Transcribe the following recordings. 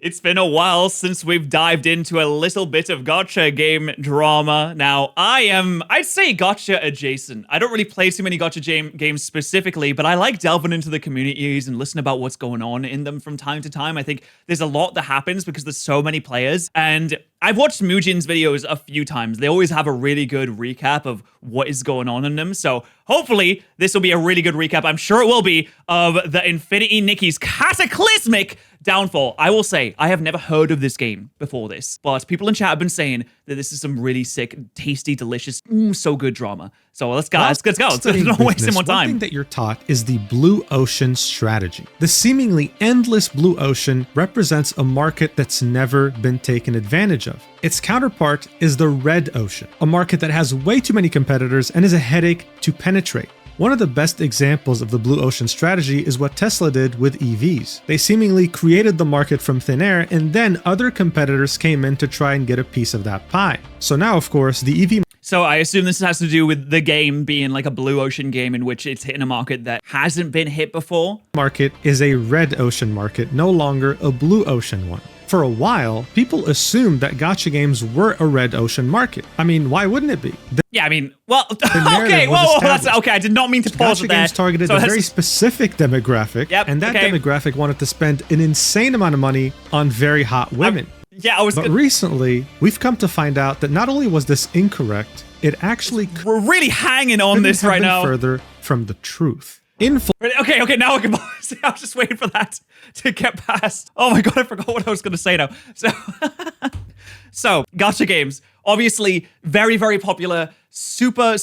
It's been a while since we've dived into a little bit of gacha game drama. Now, I'd say gacha adjacent. I don't really play too many gacha games specifically, but I like delving into the communities and listen about what's going on in them from time to time. I think there's a lot that happens because there's so many players. And I've watched Mujin's videos a few times. They always have a really good recap of what is going on in them. So hopefully this will be a really good recap. I'm sure it will be, of the Infinity Nikki's Cataclysmic downfall. I will say, I have never heard of this game before this, but people in chat have been saying that this is some really sick, tasty, delicious, so good drama. So let's go. Let's go. Let's not waste more time. One thing that you're taught is the blue ocean strategy. The seemingly endless blue ocean represents a market that's never been taken advantage of. Its counterpart is the red ocean, a market that has way too many competitors and is a headache to penetrate. One of the best examples of the blue ocean strategy is what Tesla did with EVs. They seemingly created the market from thin air, and then other competitors came in to try and get a piece of that pie. So now, of course, the EV... So I assume this has to do with the game being like a blue ocean game in which it's hitting a market that hasn't been hit before. Market is a red ocean market, no longer a blue ocean one. For a while, people assumed that gacha games were a red ocean market. I mean, why wouldn't it be? Yeah, I mean, well, okay, whoa, that's okay. I did not mean to pause it there. Gacha games targeted a very specific demographic, and that demographic wanted to spend an insane amount of money on very hot women. But recently, we've come to find out that not only was this incorrect, it actually we're really hanging on this right now. Further from the truth. Okay, now I can pause. I was just waiting for that to get past. Oh my god, I forgot what I was going to say now. So gacha games, obviously very, very popular, super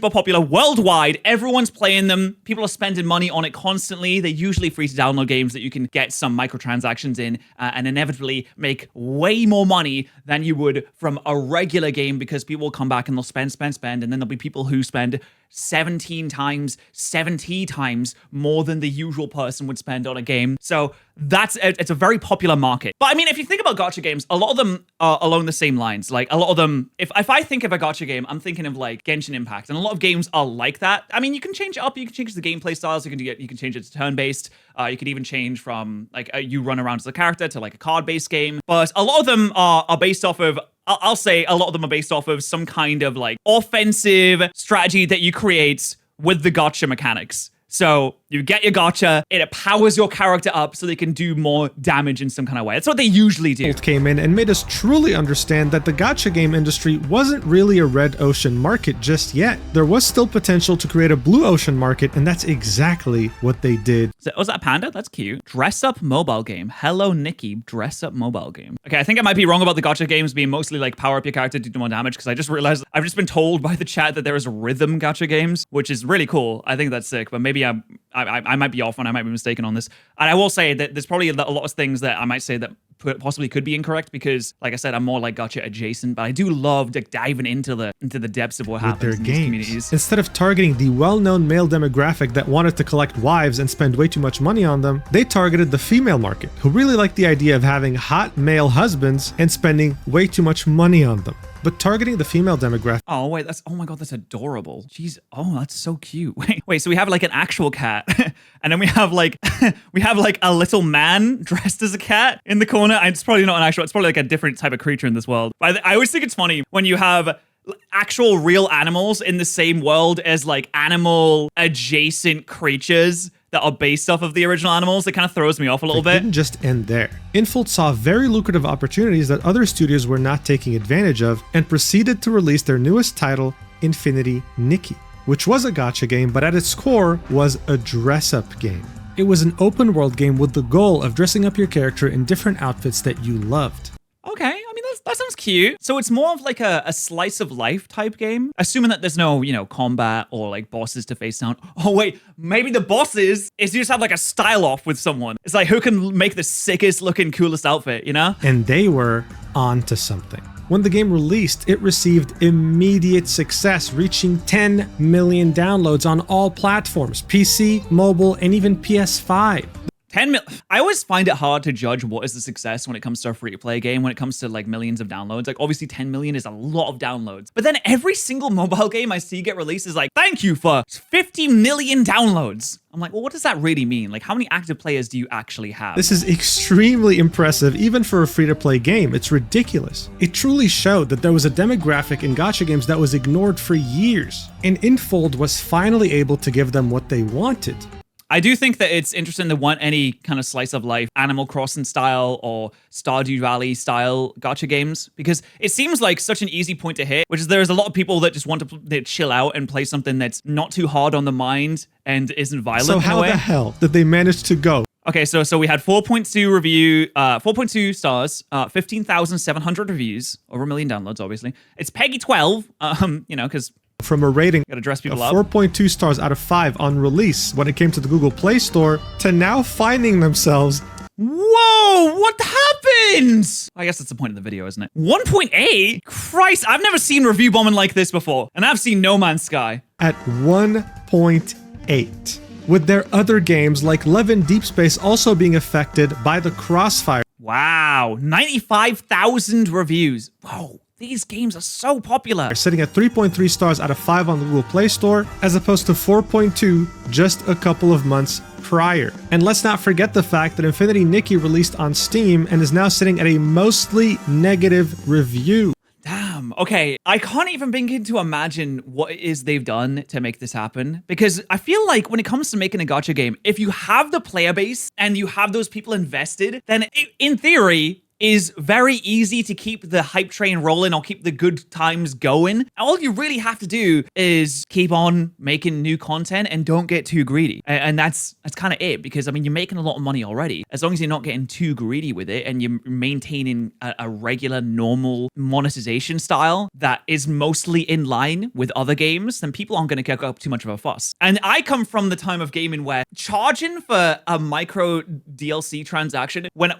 popular worldwide. Everyone's playing them. People are spending money on it constantly. They're usually free to download games that you can get some microtransactions in and inevitably make way more money than you would from a regular game, because people will come back and they'll spend, and then there'll be people who spend 17 times, 70 times more than the usual person would spend on a game. So it's a very popular market. But I mean, if you think about gacha games, a lot of them are along the same lines. Like a lot of them, if I think of a gacha game, I'm thinking of like Genshin Impact, and a lot of games are like that. I mean, you can change it up, you can change the gameplay styles, you can change it to turn-based, you could even change from like you run around as a character to like a card-based game. But a lot of them are based off of, I'll say a lot of them are based off of some kind of like offensive strategy that you create with the gacha mechanics. So you get your gacha, it powers your character up so they can do more damage in some kind of way. That's what they usually do. Came in and made us truly understand that the gacha game industry wasn't really a red ocean market just yet. There was still potential to create a blue ocean market, and that's exactly what they did. Was that a panda? That's cute. Dress up mobile game. Hello, Nikki. Dress up mobile game. Okay, I think I might be wrong about the gacha games being mostly like power up your character to do more damage, because I just realized I've just been told by the chat that there is rhythm gacha games, which is really cool. I think that's sick, but maybe I might be off and I might be mistaken on this. And I will say that there's probably a lot of things that I might say that possibly could be incorrect, because like I said, I'm more like gacha adjacent, but I do love diving into the depths of what happens in these communities. Instead of targeting the well-known male demographic that wanted to collect wives and spend way too much money on them, they targeted the female market, who really liked the idea of having hot male husbands and spending way too much money on them. But targeting the female demographic... Oh, wait, oh my god, that's adorable. Jeez, oh, that's so cute. Wait, so we have like an actual cat, and then we have like a little man dressed as a cat in the corner. And it's probably not an actual, it's probably like a different type of creature in this world. But I always think it's funny when you have actual real animals in the same world as like animal adjacent creatures that are based off of the original animals. It kind of throws me off a little bit. It didn't just end there. Infold saw very lucrative opportunities that other studios were not taking advantage of, and proceeded to release their newest title, Infinity Nikki, which was a gacha game, but at its core was a dress-up game. It was an open world game with the goal of dressing up your character in different outfits that you loved. Okay, I mean, that sounds cute. So it's more of like a slice of life type game, assuming that there's no, combat or like bosses to face down. Oh wait, maybe the bosses is you just have like a style off with someone. It's like who can make the sickest looking, coolest outfit, And they were onto something. When the game released, it received immediate success, reaching 10 million downloads on all platforms, PC, mobile, and even PS5. 10 mil. I always find it hard to judge what is the success when it comes to a free-to-play game, when it comes to like millions of downloads. Like obviously 10 million is a lot of downloads. But then every single mobile game I see get released is like, thank you for 50 million downloads. I'm like, well, what does that really mean? Like, how many active players do you actually have? This is extremely impressive, even for a free-to-play game. It's ridiculous. It truly showed that there was a demographic in gacha games that was ignored for years, and Infold was finally able to give them what they wanted. I do think that it's interesting to want any kind of slice of life, Animal Crossing style or Stardew Valley style gacha games, because it seems like such an easy point to hit, which is there's a lot of people that just want to chill out and play something that's not too hard on the mind and isn't violent. So how the hell did they manage to go? Okay, so we had 4.2 review, 4.2 stars, 15,700 reviews, over 1 million downloads, obviously. It's Peggy 12, you know, because from a rating gotta dress people of up. 4.2 stars out of 5 on release when it came to the Google Play Store, to now finding themselves, whoa, what happened? I guess that's the point of the video, isn't it? 1.8? Christ, I've never seen review bombing like this before, and I've seen No Man's Sky. at 1.8, with their other games like Love in Deep Space also being affected by the crossfire. Wow, 95,000 reviews. Whoa. These games are so popular. Sitting at 3.3 stars out of 5 on the Google Play Store, as opposed to 4.2 just a couple of months prior. And let's not forget the fact that Infinity Nikki released on Steam and is now sitting at a mostly negative review. Damn, okay. I can't even begin to imagine what it is they've done to make this happen. Because I feel like when it comes to making a gacha game, if you have the player base and you have those people invested, then in theory, is very easy to keep the hype train rolling or keep the good times going. All you really have to do is keep on making new content and don't get too greedy. And that's kind of it, because I mean, you're making a lot of money already. As long as you're not getting too greedy with it and you're maintaining a regular, normal monetization style that is mostly in line with other games, then people aren't going to kick up too much of a fuss. And I come from the time of gaming where charging for a micro DLC transaction, when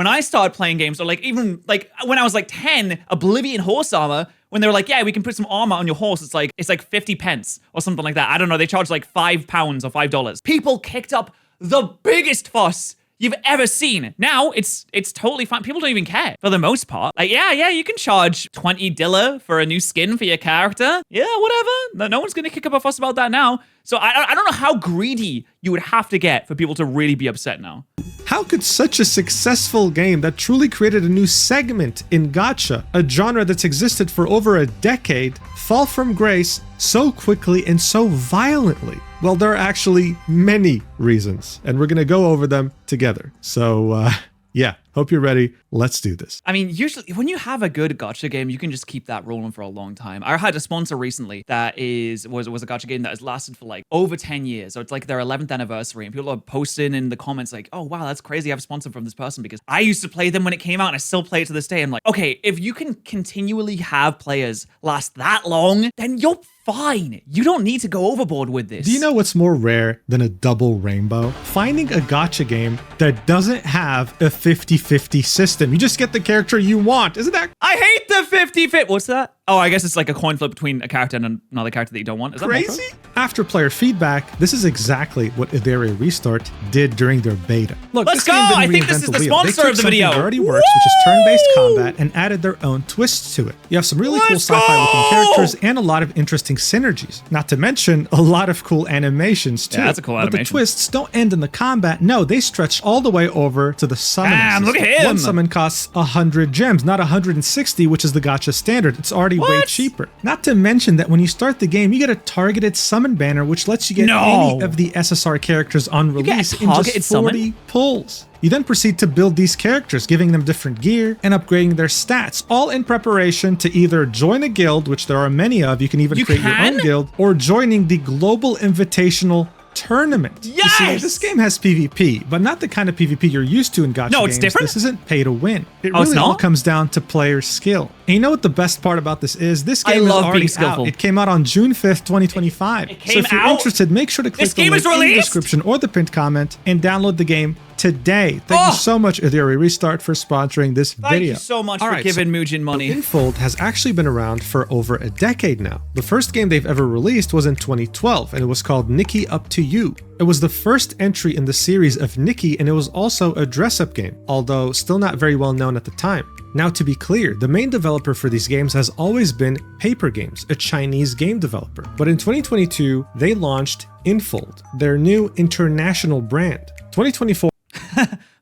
I started playing games, or like even like when I was like 10, Oblivion horse armor, when they were like, yeah, we can put some armor on your horse, it's like 50 pence or something like that. I don't know, they charged like £5 or $5. People kicked up the biggest fuss you've ever seen. Now it's totally fine. People don't even care for the most part. Like, yeah, you can charge 20 dilla for a new skin for your character. Yeah, whatever. No one's gonna kick up a fuss about that now. So I don't know how greedy you would have to get for people to really be upset now. How could such a successful game that truly created a new segment in gacha, a genre that's existed for over a decade, fall from grace so quickly and so violently? Well, there are actually many reasons, and we're going to go over them together. So, yeah, hope you're ready. Let's do this. I mean, usually when you have a good gacha game, you can just keep that rolling for a long time. I had a sponsor recently that was a gacha game that has lasted for like over 10 years. So it's like their 11th anniversary, and people are posting in the comments like, oh, wow, that's crazy. I have a sponsor from this person, because I used to play them when it came out and I still play it to this day. I'm like, okay, if you can continually have players last that long, then you're fine. You don't need to go overboard with this. Do you know what's more rare than a double rainbow? Finding a gacha game that doesn't have a 50-50 system. You just get the character you want. Isn't that I hate the 50-50. What's that? Oh, I guess it's like a coin flip between a character and another character that you don't want. Is that crazy? After player feedback, this is exactly what Idere Restart did during their beta. Look, let's go! I think this is the sponsor of the video. That already works, which is turn-based combat, and added their own twists to it. You have some really cool sci-fi looking characters and a lot of interesting synergies. Not to mention a lot of cool animations too. Yeah, that's a cool animation. But the twists don't end in the combat. No, they stretch all the way over to the summon. Damn, look at him! One summon costs 100 gems, not 160, which is the gacha standard. It's already way cheaper. Not to mention that when you start the game, you get a targeted summon banner, which lets you get any of the SSR characters on release in just 40 pulls. You then proceed to build these characters, giving them different gear and upgrading their stats, all in preparation to either join a guild, which there are many of, you can even create your own guild, or joining the Global Invitational Tournament. Yes! You see, this game has PvP, but not the kind of PvP you're used to in gacha games. No, it's different? This isn't pay to win. It really all comes down to player skill. And you know what the best part about this is? This game is already out. It came out on June 5th, 2025. So if you're interested, make sure to click the link in the description or the pinned comment and download the game today. Thank you so much, Idere Restart, for sponsoring this video. Thank you so much for giving Mugen money. Infold has actually been around for over a decade now. The first game they've ever released was in 2012, and it was called Nikki Up to You. It was the first entry in the series of Nikki, and it was also a dress-up game, although still not very well known at the time. Now, to be clear, the main developer for these games has always been Paper Games, a Chinese game developer. But in 2022, they launched Infold, their new international brand. 2024.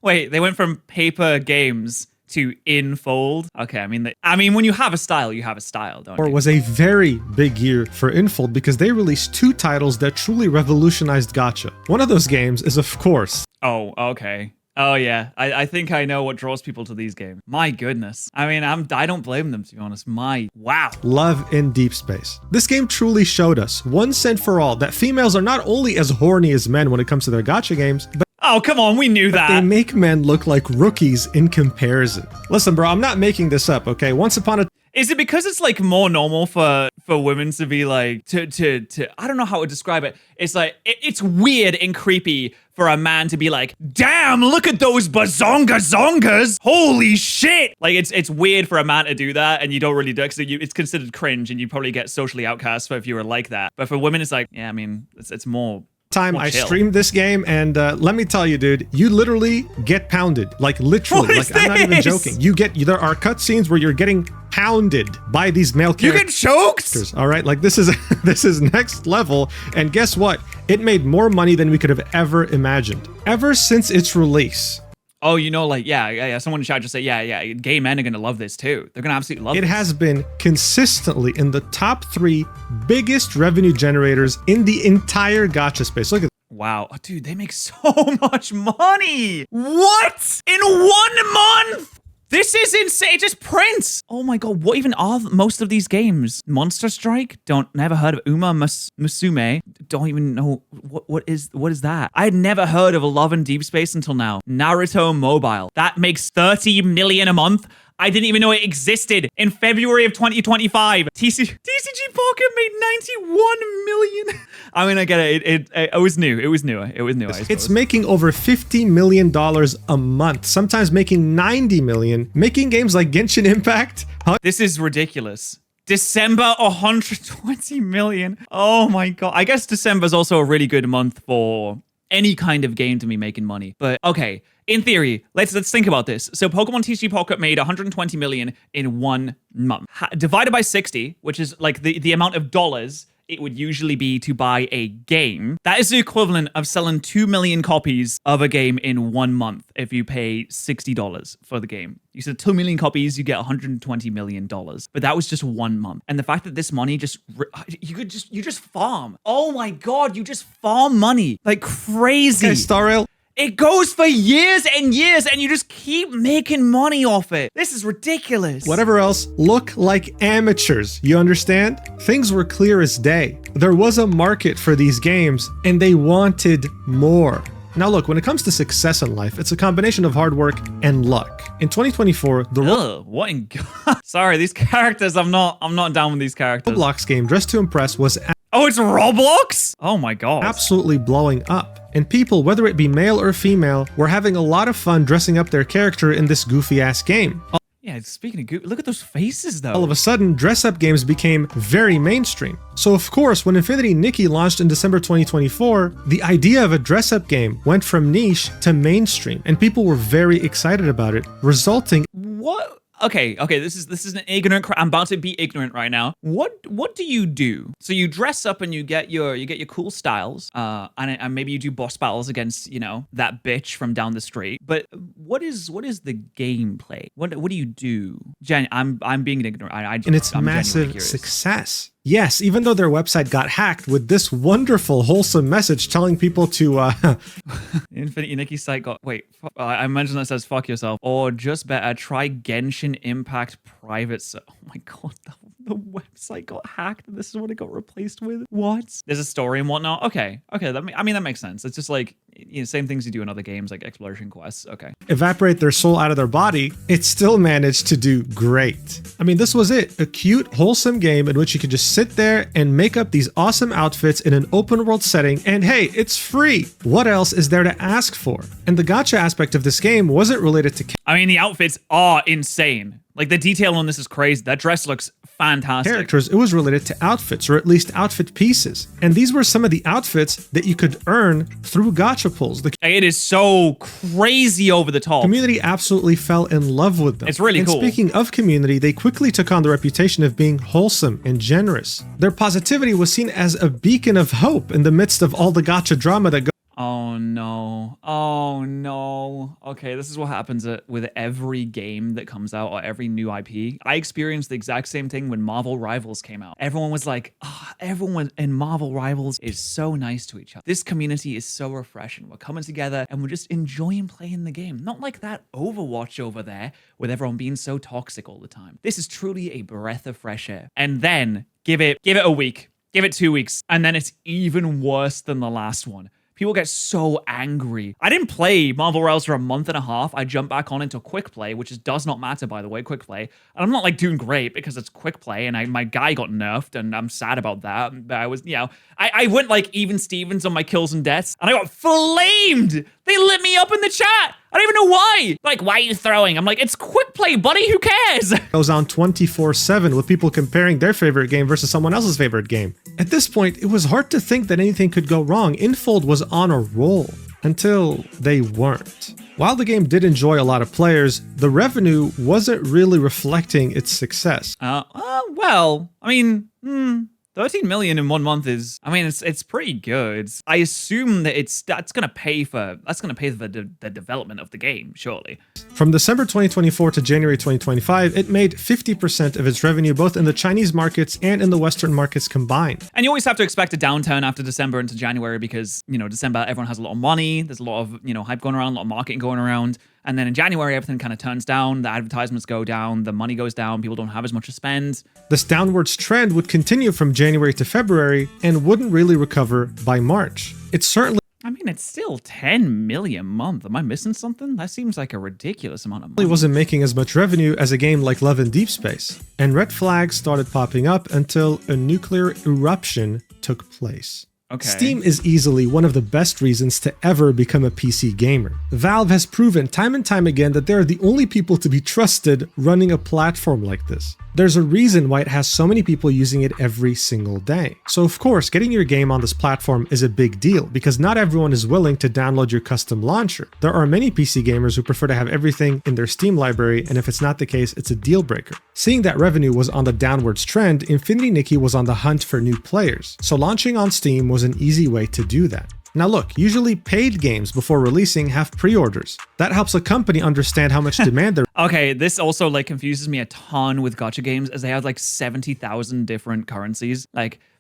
Wait, they went from Paper Games to Infold. Okay, I mean, when you have a style, you have a style, don't you? Was a very big year for Infold because they released 2 titles that truly revolutionized Gacha. One of those games is, of course... Oh, okay. Oh yeah, I think I know what draws people to these games. My goodness. I mean, I don't blame them, to be honest. Wow. Love in Deep Space. This game truly showed us, once and for all, that females are not only as horny as men when it comes to their Gacha games, but oh, come on, we knew that. They make men look like rookies in comparison. Listen, bro, I'm not making this up, okay? Once upon a... Is it because it's like more normal for women to be like, to I don't know how to describe it. It's like, it's weird and creepy for a man to be like, damn, look at those bazongas. Holy shit. Like, it's weird for a man to do that, and you don't really do it because it's considered cringe, and you probably get socially outcast if you were like that. But for women, it's like, yeah, I mean, it's more... time I streamed this game, and let me tell you, dude, you literally get pounded. Like, literally. Like, I'm not even joking. There are cutscenes where you're getting pounded by these male characters. You get choked? All right, like, this is next level, and guess what? It made more money than we could have ever imagined. Ever since its release. Oh, you know, like, yeah. Someone in chat just say, yeah, gay men are going to love this too. They're going to absolutely love it. It has been consistently in the top 3 biggest revenue generators in the entire gacha space. Look at wow. Oh, dude, they make so much money. What? In 1 month? This is insane. Just prints. Oh my god, what even are most of these games? Monster Strike? Never heard of Uma Musume. Don't even know what is that? I had never heard of a Love in Deep Space until now. Naruto Mobile. That makes 30 million a month. I didn't even know it existed in February of 2025. TCG Pocket made 91 million. I mean, I get it. It was new. It was newer. I suppose. It's making over $50 million a month, sometimes making 90 million, making games like Genshin Impact. This is ridiculous. December, 120 million. Oh my god. I guess December is also a really good month for any kind of game to be making money. But okay, in theory, let's think about this. So Pokemon TCG Pocket made 120 million in 1 month. Divided by 60, which is like the amount of dollars it would usually be to buy a game. That is the equivalent of selling 2 million copies of a game in 1 month if you pay $60 for the game. You said 2 million copies, you get $120 million. But that was just 1 month. And the fact that this money you just farm. Oh my god, you just farm money like crazy. Okay, Starrail. It goes for years and years, and you just keep making money off it. This is ridiculous. Whatever else, look like amateurs, you understand? Things were clear as day. There was a market for these games, and they wanted more. Now look, when it comes to success in life, it's a combination of hard work and luck. In 2024, what in god? Sorry, these characters, I'm not down with these characters. Roblox game Dress to Impress was oh, it's Roblox? Oh my god. Absolutely blowing up. And people, whether it be male or female, were having a lot of fun dressing up their character in this goofy-ass game. Yeah, speaking of goofy, look at those faces, though. All of a sudden, dress-up games became very mainstream. So of course, when Infinity Nikki launched in December 2024, the idea of a dress-up game went from niche to mainstream, and people were very excited about it, resulting... What? Okay, this is an ignorant. I'm about to be ignorant right now. What do you do? So you dress up and you get your cool styles, and maybe you do boss battles against that bitch from down the street. But what is the gameplay? What do you do? Jen, I'm being ignorant. And it's massive success. Yes, even though their website got hacked with this wonderful, wholesome message telling people to... Infinity Nikki's site got... Wait, I imagine that says fuck yourself. Or just better, try Genshin Impact private... Oh my god, the website got hacked and this is what it got replaced with? What? There's a story and whatnot? Okay, that makes sense. It's just like, same things you do in other games like exploration quests. Okay. Evaporate their soul out of their body, it still managed to do great. I mean, this was it. A cute, wholesome game in which you could just sit there and make up these awesome outfits in an open world setting, and hey, it's free. What else is there to ask for? And the gacha aspect of this game wasn't related to I mean, the outfits are insane. Like, the detail on this is crazy. That dress looks fantastic. characters, it was related to outfits, or at least outfit pieces. And these were some of the outfits that you could earn through gacha pulls. The It is so crazy over the top. community absolutely fell in love with them. It's really cool. And speaking of community, they quickly took on the reputation of being wholesome and generous. Their positivity was seen as a beacon of hope in the midst of all the gacha drama that Oh no. Oh no. Okay, this is what happens with every game that comes out or every new IP. I experienced the exact same thing when Marvel Rivals came out. Everyone was like, everyone in Marvel Rivals is so nice to each other. This community is so refreshing. We're coming together and we're just enjoying playing the game. Not like that Overwatch over there with everyone being so toxic all the time. This is truly a breath of fresh air. And then give it a week, give it 2 weeks, and then it's even worse than the last one. People get so angry. I didn't play Marvel Rivals for a month and a half. I jumped back on into quick play, which does not matter, by the way, quick play. And I'm not like doing great because it's quick play and my guy got nerfed and I'm sad about that. But I was, I went like even Stevens on my kills and deaths and I got flamed. They lit me up in the chat. I don't even know why. Like, why are you throwing? I'm like, it's quick play, buddy. Who cares? goes on 24/7 with people comparing their favorite game versus someone else's favorite game. At this point, it was hard to think that anything could go wrong. Infold was on a roll until they weren't. While the game did enjoy a lot of players, the revenue wasn't really reflecting its success. Well, I mean, 13 million in 1 month is, I mean, it's pretty good. I assume that that's gonna pay for the development of the game, surely. From December 2024 to January 2025, it made 50% of its revenue both in the Chinese markets and in the Western markets combined. And you always have to expect a downturn after December into January because, December, everyone has a lot of money, there's a lot of, hype going around, a lot of marketing going around. And then in January, everything kind of turns down, the advertisements go down, the money goes down, people don't have as much to spend. This downwards trend would continue from January to February and wouldn't really recover by March. It's still 10 million a month. Am I missing something? That seems like a ridiculous amount of money. wasn't making as much revenue as a game like Love in Deep Space. And red flags started popping up until a nuclear eruption took place. Okay. Steam is easily one of the best reasons to ever become a PC gamer. Valve has proven time and time again that they are the only people to be trusted running a platform like this. There's a reason why it has so many people using it every single day. So of course, getting your game on this platform is a big deal because not everyone is willing to download your custom launcher. There are many PC gamers who prefer to have everything in their Steam library, and if it's not the case, it's a deal breaker. Seeing that revenue was on the downwards trend, Infinity Nikki was on the hunt for new players. So launching on Steam was an easy way to do that. Now look, usually paid games before releasing have pre-orders. That helps a company understand how much demand there Okay, this also confuses me a ton with gacha games as they have 70,000 different currencies.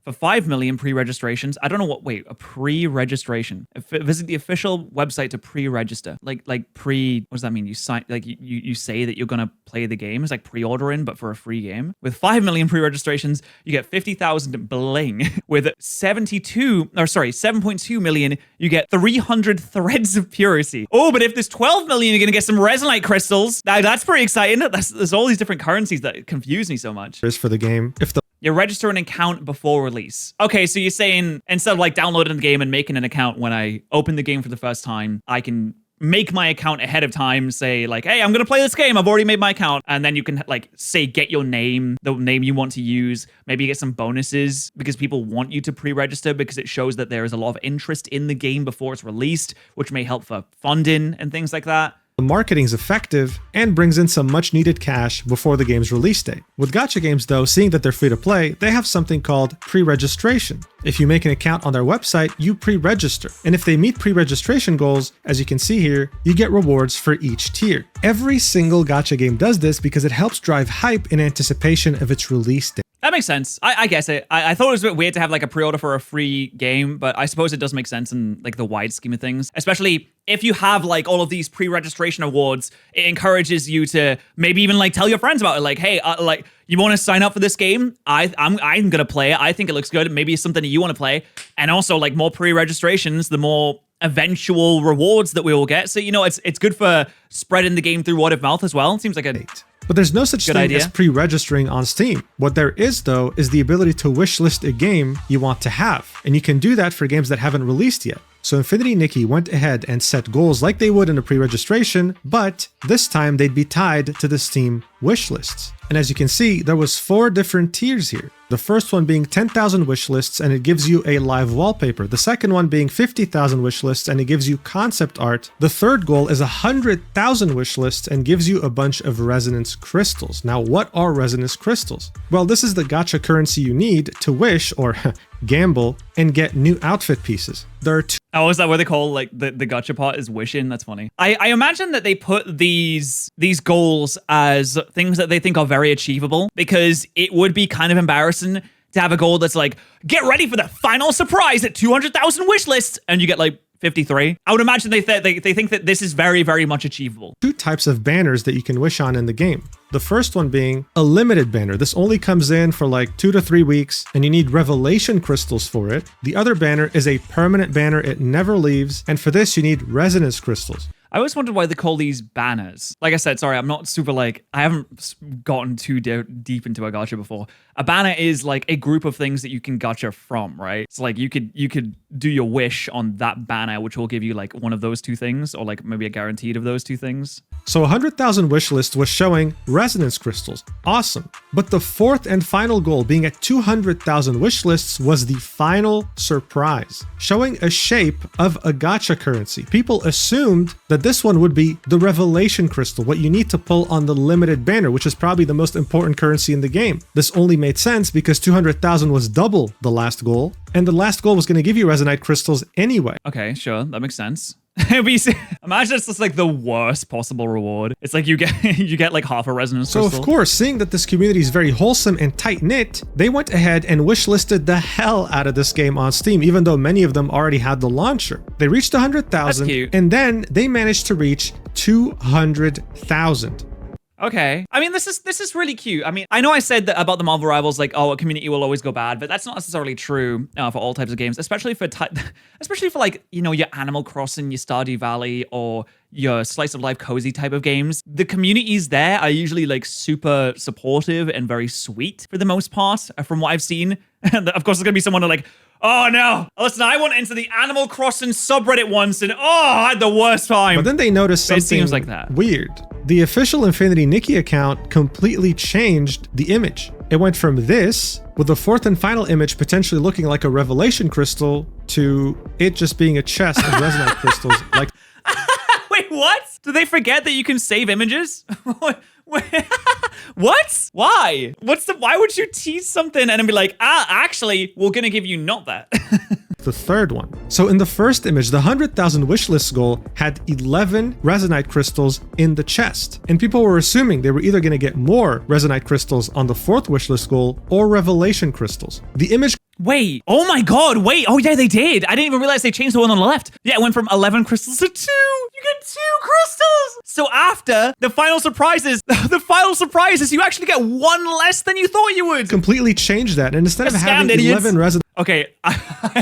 For 5 million pre-registrations, I don't know a pre-registration. Visit the official website to pre-register. What does that mean? You sign, you say that you're gonna play the game. It's like pre-ordering, but for a free game. With 5 million pre-registrations, you get 50,000 bling. With 7.2 million, you get 300 threads of purity. Oh, but if there's 12 million, you're gonna get some resonite crystals. Now, that's pretty exciting. There's all these different currencies that confuse me so much. is for the game. You register an account before release. Okay, so you're saying instead of downloading the game and making an account when I open the game for the first time, I can make my account ahead of time, say hey, I'm gonna play this game, I've already made my account, and then you can say get your name, the name you want to use, maybe you get some bonuses because people want you to pre-register because it shows that there is a lot of interest in the game before it's released, which may help for funding and things like that. The marketing is effective and brings in some much needed cash before the game's release date. With gacha games though, seeing that they're free to play, they have something called pre-registration. If you make an account on their website, you pre-register. And if they meet pre-registration goals, as you can see here, you get rewards for each tier. Every single gacha game does this because it helps drive hype in anticipation of its release date. That makes sense. I guess it. I thought it was a bit weird to have a pre-order for a free game, but I suppose it does make sense in the wide scheme of things. Especially if you have all of these pre-registration awards, it encourages you to maybe even tell your friends about it. Hey, you want to sign up for this game? I'm gonna play it. I think it looks good. Maybe it's something that you want to play. And also more pre-registrations, the more eventual rewards that we will get. So, you know, it's good for spreading the game through word of mouth as well. It seems like a But there's no such thing as pre-registering on Steam. What there is, though, is the ability to wishlist a game you want to have. And you can do that for games that haven't released yet. So Infinity Nikki went ahead and set goals like they would in a pre-registration, but this time they'd be tied to the Steam wishlists. And as you can see, there was 4 different tiers here. The first one being 10,000 wishlists and it gives you a live wallpaper. The second one being 50,000 wishlists and it gives you concept art. The third goal is 100,000 wishlists and gives you a bunch of resonance crystals. Now, what are resonance crystals? Well, this is the gacha currency you need to wish or gamble and get new outfit pieces. There are 2. Oh, is that what they call like the gacha part is wishing? That's funny. I imagine that they put these goals as things that they think are very achievable, because it would be kind of embarrassing to have a goal that's like, get ready for the final surprise at 200,000 wish lists, and you get like 53. I would imagine they think that this is very, very much achievable. 2 types of banners that you can wish on in the game. The first one being a limited banner. This only comes in for like 2 to 3 weeks and you need revelation crystals for it. The other banner is a permanent banner. It never leaves. And for this, you need resonance crystals. I always wondered why they call these banners. Like I said, sorry, I'm not super like, I haven't gotten too deep into a gacha before. A banner is like a group of things that you can gacha from, right? So like you could do your wish on that banner, which will give you like one of those 2 things, or like maybe a guaranteed of those 2 things. So 100,000 wish list was showing resonance crystals. Awesome. But the 4th and final goal, being at 200,000 wish lists, was the final surprise, showing a shape of a gacha currency. People assumed that this one would be the revelation crystal, what you need to pull on the limited banner, which is probably the most important currency in the game. This only made sense because 200,000 was double the last goal, and the last goal was going to give you resonite crystals anyway. Okay, sure, that makes sense. Imagine it's just like the worst possible reward. It's like you get like half a resonance crystal. So of course, seeing that this community is very wholesome and tight-knit, they went ahead and wishlisted the hell out of this game on Steam, even though many of them already had the launcher. They reached 100,000, and then they managed to reach 200,000. Okay. I mean, this is really cute. I mean, I know I said that about the Marvel Rivals, like, oh, a community will always go bad, but that's not necessarily true for all types of games, especially for like, you know, your Animal Crossing, your Stardew Valley, or your slice of life cozy type of games. The communities there are usually like super supportive and very sweet for the most part, from what I've seen. And of course, there's gonna be someone like, oh no, listen, I went into the Animal Crossing subreddit once and I had the worst time. But then they noticed something seems like that. Weird. The official Infinity Nikki account completely changed the image. It went from this, with the 4th and final image potentially looking like a revelation crystal, to it just being a chest of resonite crystals. Like, wait, what? Did they forget that you can save images? What? Why? Why would you tease something and then be like, actually, we're gonna give you not that? The third one. So in the first image, the 100,000 wishlist goal had 11 resonite crystals in the chest. And people were assuming they were either going to get more resonite crystals on the 4th wishlist goal or revelation crystals. The image... Wait, oh my god, wait, oh yeah, they did. I didn't even realize they changed the one on the left. Yeah, it went from 11 crystals to 2. You get 2 crystals. So after the final surprises, you actually get 1 less than you thought you would. Completely changed that. And instead of having 11 resonite... Okay, I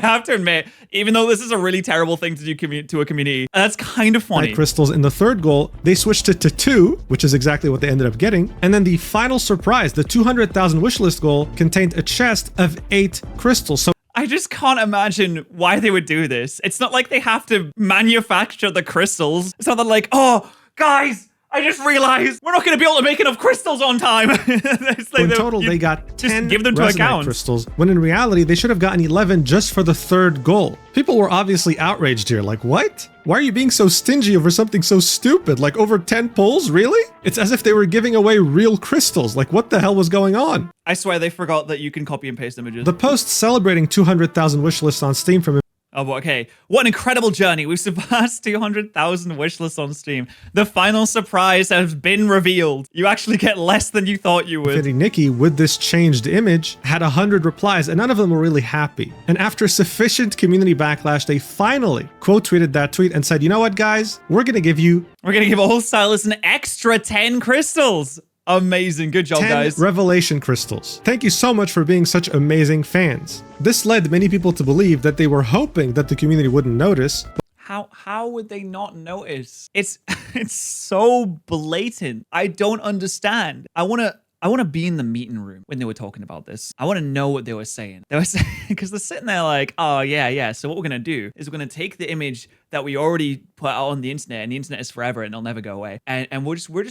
have to admit, even though this is a really terrible thing to do to a community, that's kind of funny. Crystals in the 3rd goal, they switched it to 2, which is exactly what they ended up getting. And then the final surprise, the 200,000 wishlist goal, contained a chest of 8 crystals. So I just can't imagine why they would do this. It's not like they have to manufacture the crystals. It's not that like, oh, guys, I just realized we're not going to be able to make enough crystals on time. It's like in total, they got 10 give them to resonite crystals, when in reality, they should have gotten 11 just for the 3rd goal. People were obviously outraged here. Like, what? Why are you being so stingy over something so stupid? Like, over 10 pulls? Really? It's as if they were giving away real crystals. Like, what the hell was going on? I swear they forgot that you can copy and paste images. The post celebrating 200,000 wishlists on Steam from... Oh, okay. What an incredible journey. We've surpassed 200,000 wishlists on Steam. The final surprise has been revealed. You actually get less than you thought you would. Infinity Nikki, with this changed image, had 100 replies, and none of them were really happy. And after sufficient community backlash, they finally quote tweeted that tweet and said, you know what, guys? We're going to give all stylists an extra 10 crystals. Amazing. Good job, 10 guys. revelation crystals. Thank you so much for being such amazing fans. This led many people to believe that they were hoping that the community wouldn't notice. How would they not notice? It's it's so blatant. I don't understand. I want to be in the meeting room when they were talking about this. I want to know what they were saying. They were saying, because they're sitting there like, oh yeah. So what we're gonna do is we're gonna take the image that we already put out on the internet, and the internet is forever and it'll never go away. And we're just gonna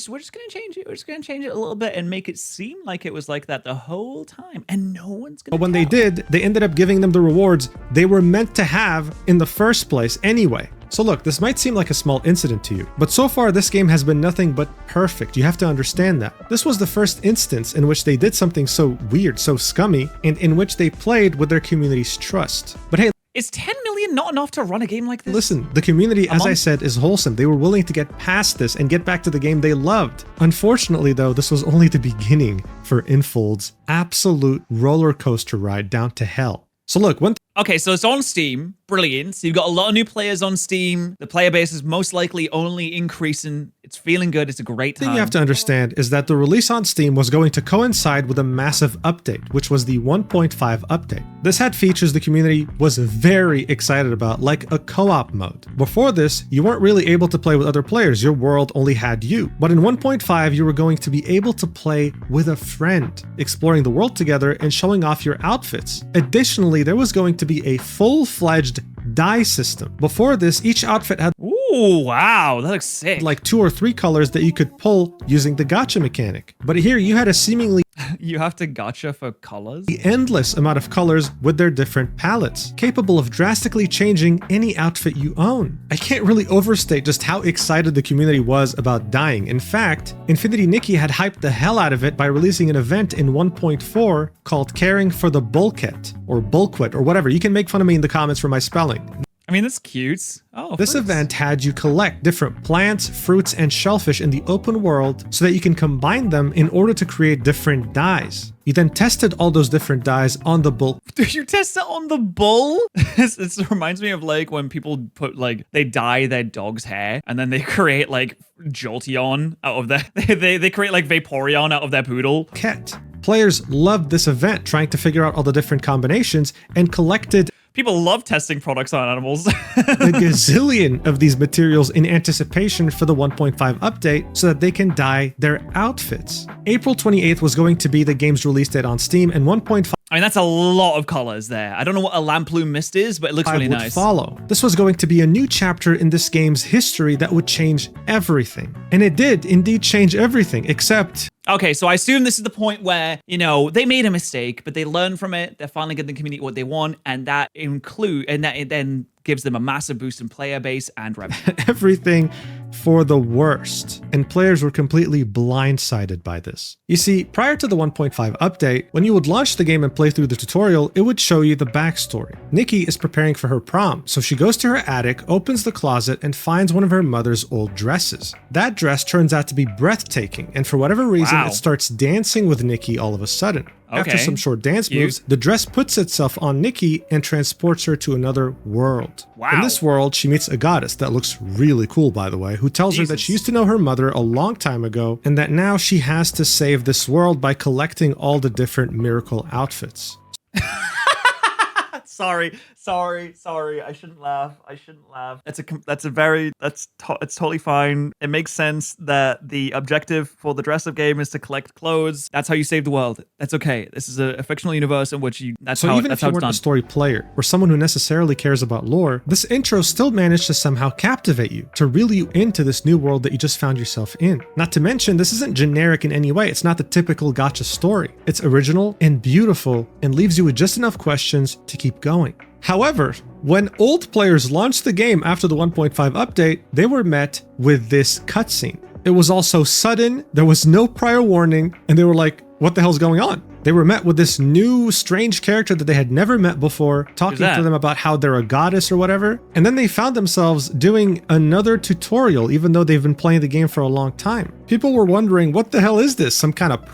change it. We're just gonna change it a little bit and make it seem like it was like that the whole time, and no one's gonna. But when tell. they did, they ended up giving them the rewards they were meant to have in the first place anyway. So look, this might seem like a small incident to you, but so far this game has been nothing but perfect. You have to understand that. This was the first instance in which they did something so weird, so scummy, and in which they played with their community's trust. But hey, is 10 million not enough to run a game like this? listen, the community, as I said, is wholesome. They were willing to get past this and get back to the game they loved. Unfortunately, though, this was only the beginning for Infold's absolute roller coaster ride down to hell. So look, Okay, so it's on Steam. Brilliant. So you've got a lot of new players on Steam. The player base is most likely only increasing. It's feeling good. It's a great time. The thing you have to understand is that the release on Steam was going to coincide with a massive update, which was the 1.5 update. This had features the community was very excited about, like a co-op mode. Before this, you weren't really able to play with other players. Your world only had you. But in 1.5, you were going to be able to play with a friend, exploring the world together and showing off your outfits. Additionally, there was going to be a full-fledged dye system. Before this, each outfit had wow, that looks sick. like 2 or 3 colors that you could pull using the gacha mechanic. But here you had a seemingly You have to gacha for colors? endless amount of colors with their different palettes, capable of drastically changing any outfit you own. I can't really overstate just how excited the community was about dyeing. In fact, Infinity Nikki had hyped the hell out of it by releasing an event in 1.4 called Caring for the Bulkhead, or Bulkwit, or whatever. You can make fun of me in the comments for my spelling. I mean, that's cute. Oh, This fruits. event had you collect different plants, fruits, and shellfish in the open world so that you can combine them in order to create different dyes. You then tested all those different dyes on the bull. Did you test it on the bull? This reminds me of like when people put like, they dye their dog's hair and then they create like Jolteon out of their, they create like Vaporeon out of their poodle. Ket. Players loved this event, trying to figure out all the different combinations, and collected People love testing products on animals. a gazillion of these materials in anticipation for the 1.5 update so that they can dye their outfits. April 28th was going to be the game's release date on Steam, and 1.5 I mean, that's a lot of colors there. I don't know what a Lamplume Mist is, but it looks really would nice. follow. This was going to be a new chapter in this game's history that would change everything. And it did indeed change everything, except Okay, so I assume this is the point where, you know, they made a mistake, but they learned from it. They're finally giving the community what they want, and that it then gives them a massive boost in player base and revenue. everything for the worst. And players were completely blindsided by this. You see, prior to the 1.5 update, when you would launch the game and play through the tutorial, it would show you the backstory. Nikki is preparing for her prom, so she goes to her attic, opens the closet, and finds one of her mother's old dresses. That dress turns out to be breathtaking, and for whatever reason, Wow. it starts dancing with Nikki all of a sudden. After some short dance moves, the dress puts itself on Nikki and transports her to another world. Wow. In this world, she meets a goddess that looks really cool, by the way, who tells her that she used to know her mother a long time ago and that now she has to save this world by collecting all the different miracle outfits. Sorry. I shouldn't laugh. It's totally fine. It makes sense that the objective for the dress-up game is to collect clothes. That's how you save the world. That's okay. This is a fictional universe in which that's So how even that's if how you it's weren't done. a story player or someone who necessarily cares about lore, this intro still managed to somehow captivate you, to reel you into this new world that you just found yourself in. Not to mention, this isn't generic in any way. It's not the typical gacha story. It's original and beautiful and leaves you with just enough questions to keep going. However, when old players launched the game after the 1.5 update, they were met with this cutscene. It was also sudden, there was no prior warning, and they were like, what the hell's going on? They were met with this new strange character that they had never met before, talking to them about how they're a goddess or whatever, and then they found themselves doing another tutorial, even though they've been playing the game for a long time. People were wondering, what the hell is this? Some kind of...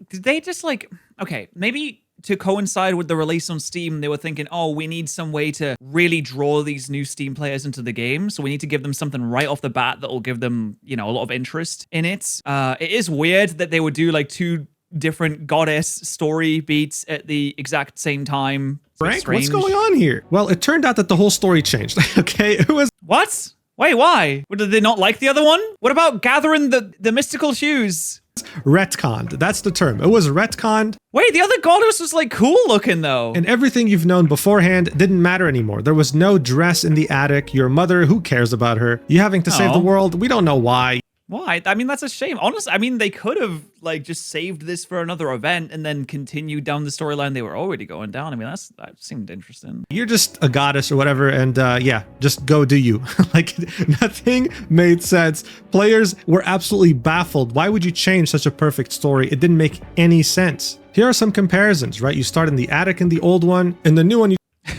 Did they just like... Okay, maybe... To coincide with the release on Steam, they were thinking, oh, we need some way to really draw these new Steam players into the game. So we need to give them something right off the bat that will give them, you know, a lot of interest in it. It is weird that they would do like 2 different goddess story beats at the exact same time. Frank, what's going on here? Well, it turned out that the whole story changed. Okay, it was... What? Wait, why? Did they not like the other one? What about gathering the mystical shoes? retconned. That's the term. It was retconned. Wait, the other goddess was like cool looking though. And everything you've known beforehand didn't matter anymore. There was no dress in the attic. Your mother, who cares about her? You having to save the world. We don't know why. Why? I mean, that's a shame. Honestly, I mean, they could have like just saved this for another event and then continued down the storyline they were already going down. I mean, that seemed interesting. You're just a goddess or whatever, and yeah, just go do you. Like, nothing made sense. Players were absolutely baffled. Why would you change such a perfect story? It didn't make any sense. Here are some comparisons, right? You start in the attic in the old one, in the new one,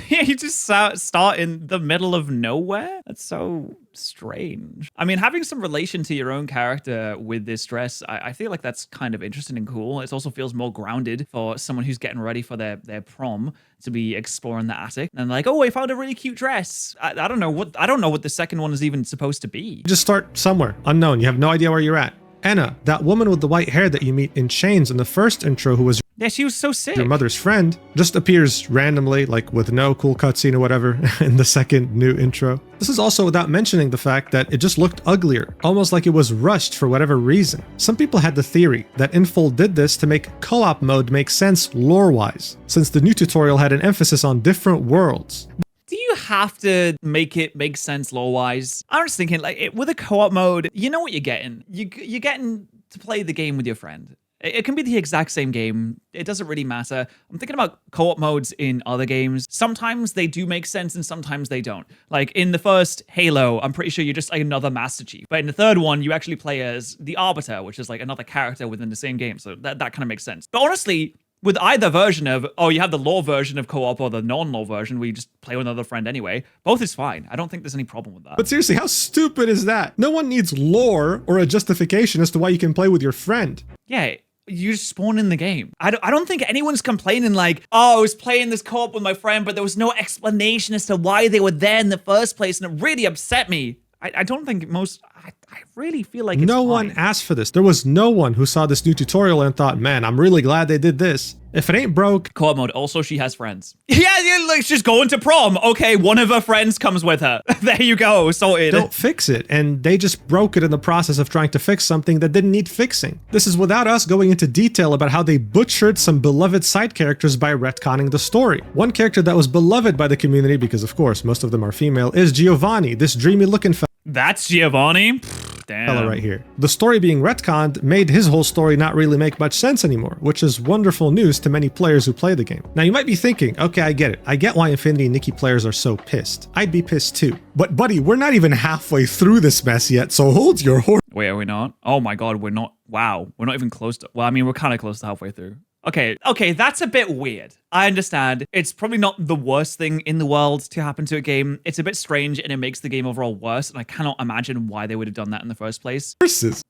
Yeah, you just start in the middle of nowhere? That's so strange. I mean, having some relation to your own character with this dress, I feel like that's kind of interesting and cool. It also feels more grounded for someone who's getting ready for their prom to be exploring the attic. And like, oh, I found a really cute dress. I don't know what the second one is even supposed to be. Just start somewhere, unknown. You have no idea where you're at. Anna, that woman with the white hair that you meet in Chains in the first intro, who was she was so sick. Your mother's friend, just appears randomly, like with no cool cutscene or whatever, in the second new intro. This is also without mentioning the fact that it just looked uglier, almost like it was rushed for whatever reason. Some people had the theory that Infold did this to make co-op mode make sense lore-wise, since the new tutorial had an emphasis on different worlds. Do you have to make it make sense lore-wise? I'm just thinking, like, with a co-op mode, you know what you're getting. You're getting to play the game with your friend. It can be the exact same game. It doesn't really matter. I'm thinking about co-op modes in other games. Sometimes they do make sense and sometimes they don't. Like in the first Halo, I'm pretty sure you're just like another Master Chief. But in the third one, you actually play as the Arbiter, which is like another character within the same game. So that kind of makes sense. But honestly, with either version of, you have the lore version of co-op or the non-lore version where you just play with another friend anyway, both is fine. I don't think there's any problem with that. But seriously, how stupid is that? No one needs lore or a justification as to why you can play with your friend. Yeah. You just spawn in the game. I don't think anyone's complaining like, oh, I was playing this co-op with my friend, but there was no explanation as to why they were there in the first place, and it really upset me. I don't think I really feel like it's no one asked for this. There was no one who saw this new tutorial and thought, man, I'm really glad they did this. If it ain't broke. Co-op mode. Also, she has friends. Yeah, like she's going to prom. Okay, one of her friends comes with her. There you go, sorted. Don't fix it. And they just broke it in the process of trying to fix something that didn't need fixing. This is without us going into detail about how they butchered some beloved side characters by retconning the story. One character that was beloved by the community, because of course, most of them are female, is Giovanni, this dreamy looking fella. That's Giovanni? Damn. Fella right here. The story being retconned made his whole story not really make much sense anymore, which is wonderful news to many players who play the game. Now you might be thinking, okay, I get it. I get why Infinity and Nikki players are so pissed. I'd be pissed too. But buddy, we're not even halfway through this mess yet, so hold your horse. Wait, are we not? Oh my god, we're not. Wow, we're not even close to. Well, I mean, we're kind of close to halfway through. Okay, that's a bit weird. I understand. It's probably not the worst thing in the world to happen to a game. It's a bit strange and it makes the game overall worse, and I cannot imagine why they would have done that in the first place.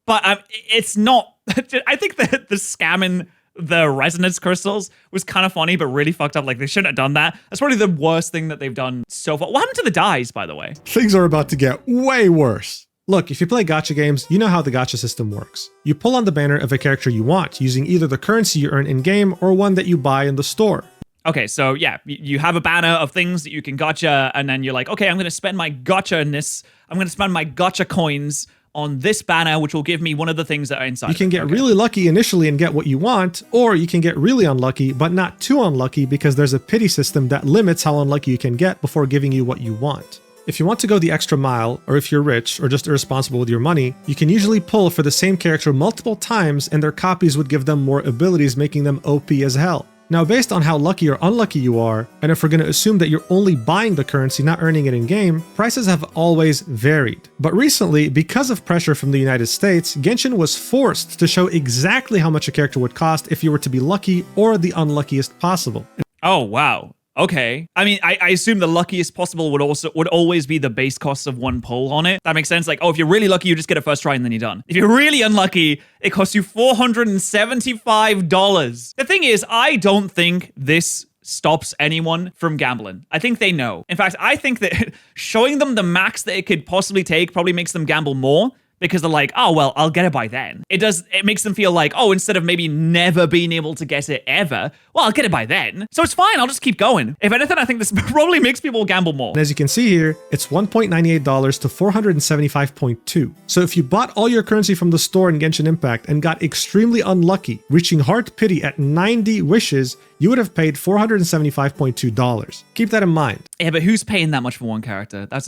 But it's not... I think that the scamming the resonance crystals was kind of funny, but really fucked up. Like, they shouldn't have done that. That's probably the worst thing that they've done so far. What happened to the dies, by the way? Things are about to get way worse. Look, if you play gacha games, you know how the gacha system works. You pull on the banner of a character you want, using either the currency you earn in-game or one that you buy in the store. Okay, so yeah, you have a banner of things that you can gacha, and then you're like, okay, I'm going to spend my gacha-ness, I'm going to spend my gacha coins on this banner, which will give me one of the things that are inside. You can get really lucky initially and get what you want, or you can get really unlucky, but not too unlucky because there's a pity system that limits how unlucky you can get before giving you what you want. If you want to go the extra mile, or if you're rich, or just irresponsible with your money, you can usually pull for the same character multiple times and their copies would give them more abilities, making them OP as hell. Now, based on how lucky or unlucky you are, and if we're going to assume that you're only buying the currency, not earning it in-game, prices have always varied. But recently, because of pressure from the United States, Genshin was forced to show exactly how much a character would cost if you were to be lucky or the unluckiest possible. Oh, wow. Okay. I mean, I assume the luckiest possible would always be the base cost of one pull on it. That makes sense. Like, oh, if you're really lucky, you just get it first try and then you're done. If you're really unlucky, it costs you $475. The thing is, I don't think this stops anyone from gambling. I think they know. In fact, I think that showing them the max that it could possibly take probably makes them gamble more, because they're like, oh, well, I'll get it by then. It makes them feel like, oh, instead of maybe never being able to get it ever, well, I'll get it by then. So it's fine. I'll just keep going. If anything, I think this probably makes people gamble more. And as you can see here, it's $1.98 to 475.2. So if you bought all your currency from the store in Genshin Impact and got extremely unlucky, reaching heart pity at 90 wishes, you would have paid $475.2. Keep that in mind. Yeah, but who's paying that much for one character? That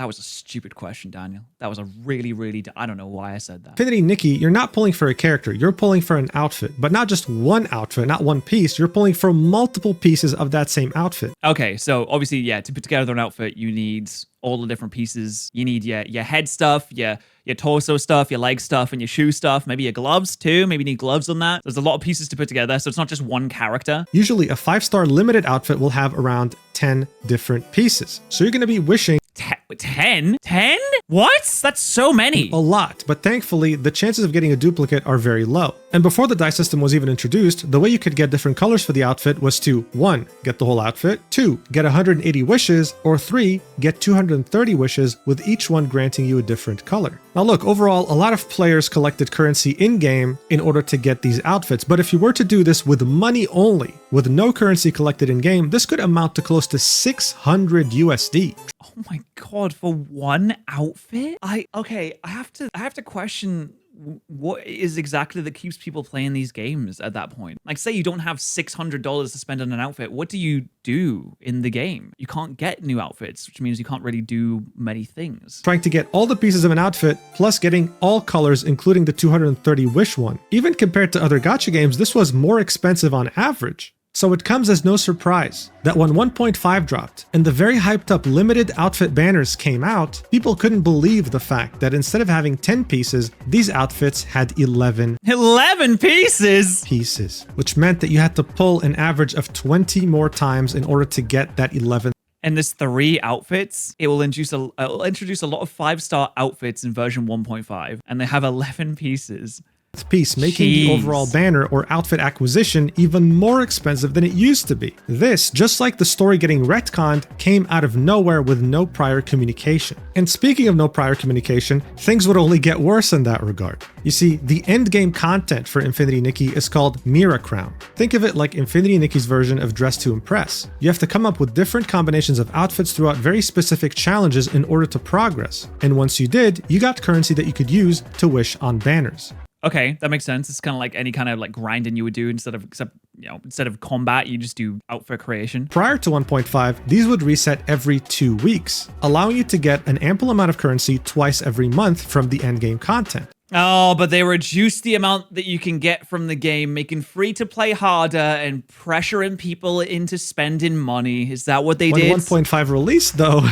was a stupid question, Daniel. That was a really, I don't know why I said that. Infinity Nikki, you're not pulling for a character, you're pulling for an outfit, but not just one outfit, not one piece, you're pulling for multiple pieces of that same outfit. Okay, so obviously, yeah, to put together an outfit, you need all the different pieces. You need your head stuff, your torso stuff, your leg stuff, and your shoe stuff. Maybe your gloves too. Maybe you need gloves on that. There's a lot of pieces to put together, so it's not just one character. Usually a 5-star limited outfit will have around 10 different pieces. So you're going to be wishing 10? 10? What? That's so many. A lot, but thankfully, the chances of getting a duplicate are very low. And before the die system was even introduced, the way you could get different colors for the outfit was to 1. Get the whole outfit, 2. Get 180 wishes, or 3. Get 230 wishes, with each one granting you a different color. Now look, overall, a lot of players collected currency in-game in order to get these outfits, but if you were to do this with money only, with no currency collected in-game, this could amount to close to 600 USD. Oh my god, for one outfit? I have to question what is exactly that keeps people playing these games at that point. Like, say you don't have $600 to spend on an outfit, what do you do in the game? You can't get new outfits, which means you can't really do many things. Trying to get all the pieces of an outfit, plus getting all colors, including the 230 wish one. Even compared to other gacha games, this was more expensive on average. So it comes as no surprise that when 1.5 dropped and the very hyped up limited outfit banners came out, people couldn't believe the fact that instead of having 10 pieces, these outfits had 11 pieces, which meant that you had to pull an average of 20 more times in order to get that 11th. And there's 3 outfits. It will introduce a lot of 5-star outfits in version 1.5, and they have 11 pieces. Piece, making the overall banner or outfit acquisition even more expensive than it used to be. This, just like the story getting retconned, came out of nowhere with no prior communication. And speaking of no prior communication, things would only get worse in that regard. You see, the endgame content for Infinity Nikki is called Mira Crown. Think of it like Infinity Nikki's version of Dress to Impress. You have to come up with different combinations of outfits throughout very specific challenges in order to progress. And once you did, you got currency that you could use to wish on banners. Okay, that makes sense. It's kind of like any kind of like grinding you would do instead of combat, you just do outfit creation. Prior to 1.5, these would reset every 2 weeks, allowing you to get an ample amount of currency twice every month from the endgame content. Oh, but they reduced the amount that you can get from the game, making free to play harder and pressuring people into spending money. Is that what they did? When 1.5 released, though,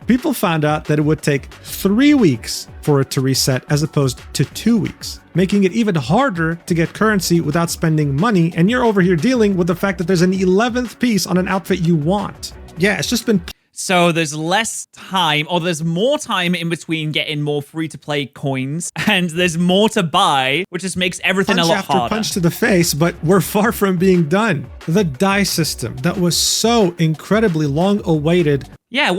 people found out that it would take 3 weeks for it to reset as opposed to 2 weeks, making it even harder to get currency without spending money, and you're over here dealing with the fact that there's an 11th piece on an outfit you want. Yeah, it's just been... So there's less time, or there's more time in between getting more free-to-play coins, and there's more to buy, which just makes everything a lot harder. Punch to the face, but we're far from being done. The die system that was so incredibly long-awaited. Yeah,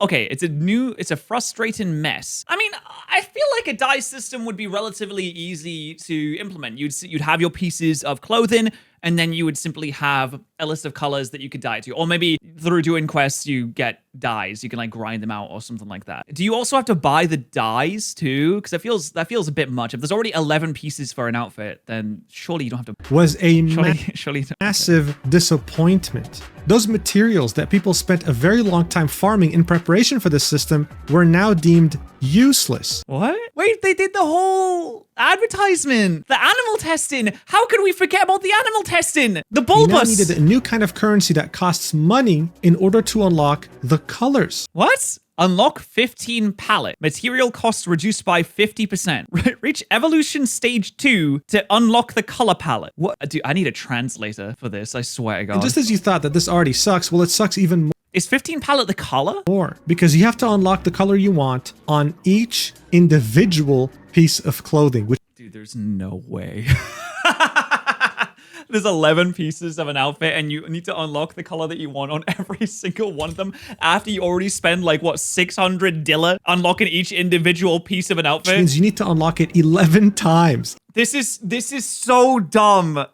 okay, it's a frustrating mess. I mean, I feel like a die system would be relatively easy to implement. You'd have your pieces of clothing, and then you would simply have a list of colors that you could dye to. Or maybe through doing quests, you get dyes. You can like grind them out or something like that. Do you also have to buy the dyes too? Because that feels a bit much. If there's already 11 pieces for an outfit, then surely you don't have to... Was a surely massive disappointment. Those materials that people spent a very long time farming in preparation for this system were now deemed useless. What? Wait, they did the whole advertisement, the animal testing. How could we forget about the animal testing? The bulbous. You now needed a new kind of currency that costs money in order to unlock the colors. What? Unlock 15 palette. Material costs reduced by 50%. Reach evolution stage 2 to unlock the color palette. What? Dude, I need a translator for this, I swear to God. And just as you thought that this already sucks, well, it sucks even more. Is 15 palette the color? More, because you have to unlock the color you want on each individual piece of clothing. Which, dude, there's no way. There's 11 pieces of an outfit and you need to unlock the color that you want on every single one of them after you already spend like, what, 600 dilla unlocking each individual piece of an outfit? Which means you need to unlock it 11 times. This is so dumb.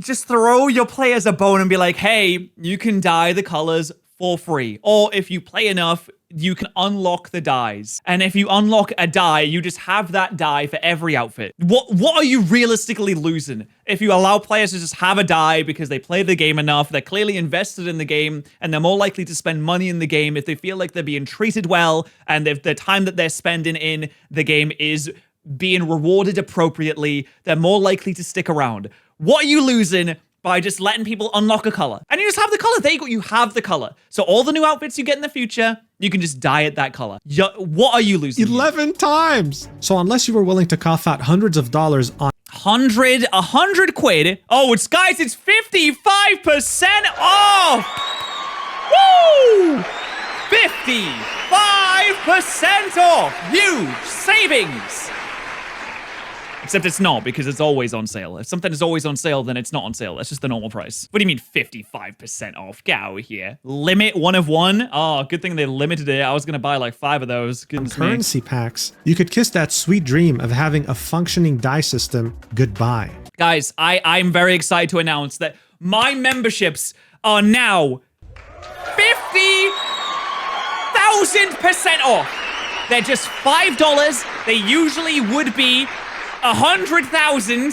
Just throw your players a bone and be like, hey, you can dye the colors for free. Or if you play enough, you can unlock the dyes. And if you unlock a dye, you just have that dye for every outfit. What are you realistically losing if you allow players to just have a dye because they play the game enough, they're clearly invested in the game, and they're more likely to spend money in the game if they feel like they're being treated well, and if the time that they're spending in the game is being rewarded appropriately, they're more likely to stick around. What are you losing by just letting people unlock a color? And you just have the color. There you go. You have the color. So all the new outfits you get in the future, you can just dye it that color. What are you losing? 11 times. So unless you were willing to cough out hundreds of dollars on 100 quid. Oh, guys, it's 55% off. Woo! 55% off. Huge savings. Except it's not, because it's always on sale. If something is always on sale, then it's not on sale. That's just the normal price. What do you mean 55% off? Get out of here. Limit 1 of 1? Oh, good thing they limited it. I was going to buy like 5 of those. Goodness currency packs. You could kiss that sweet dream of having a functioning dye system goodbye. Guys, I'm very excited to announce that my memberships are now 50,000% off. They're just $5. They usually would be 100,000.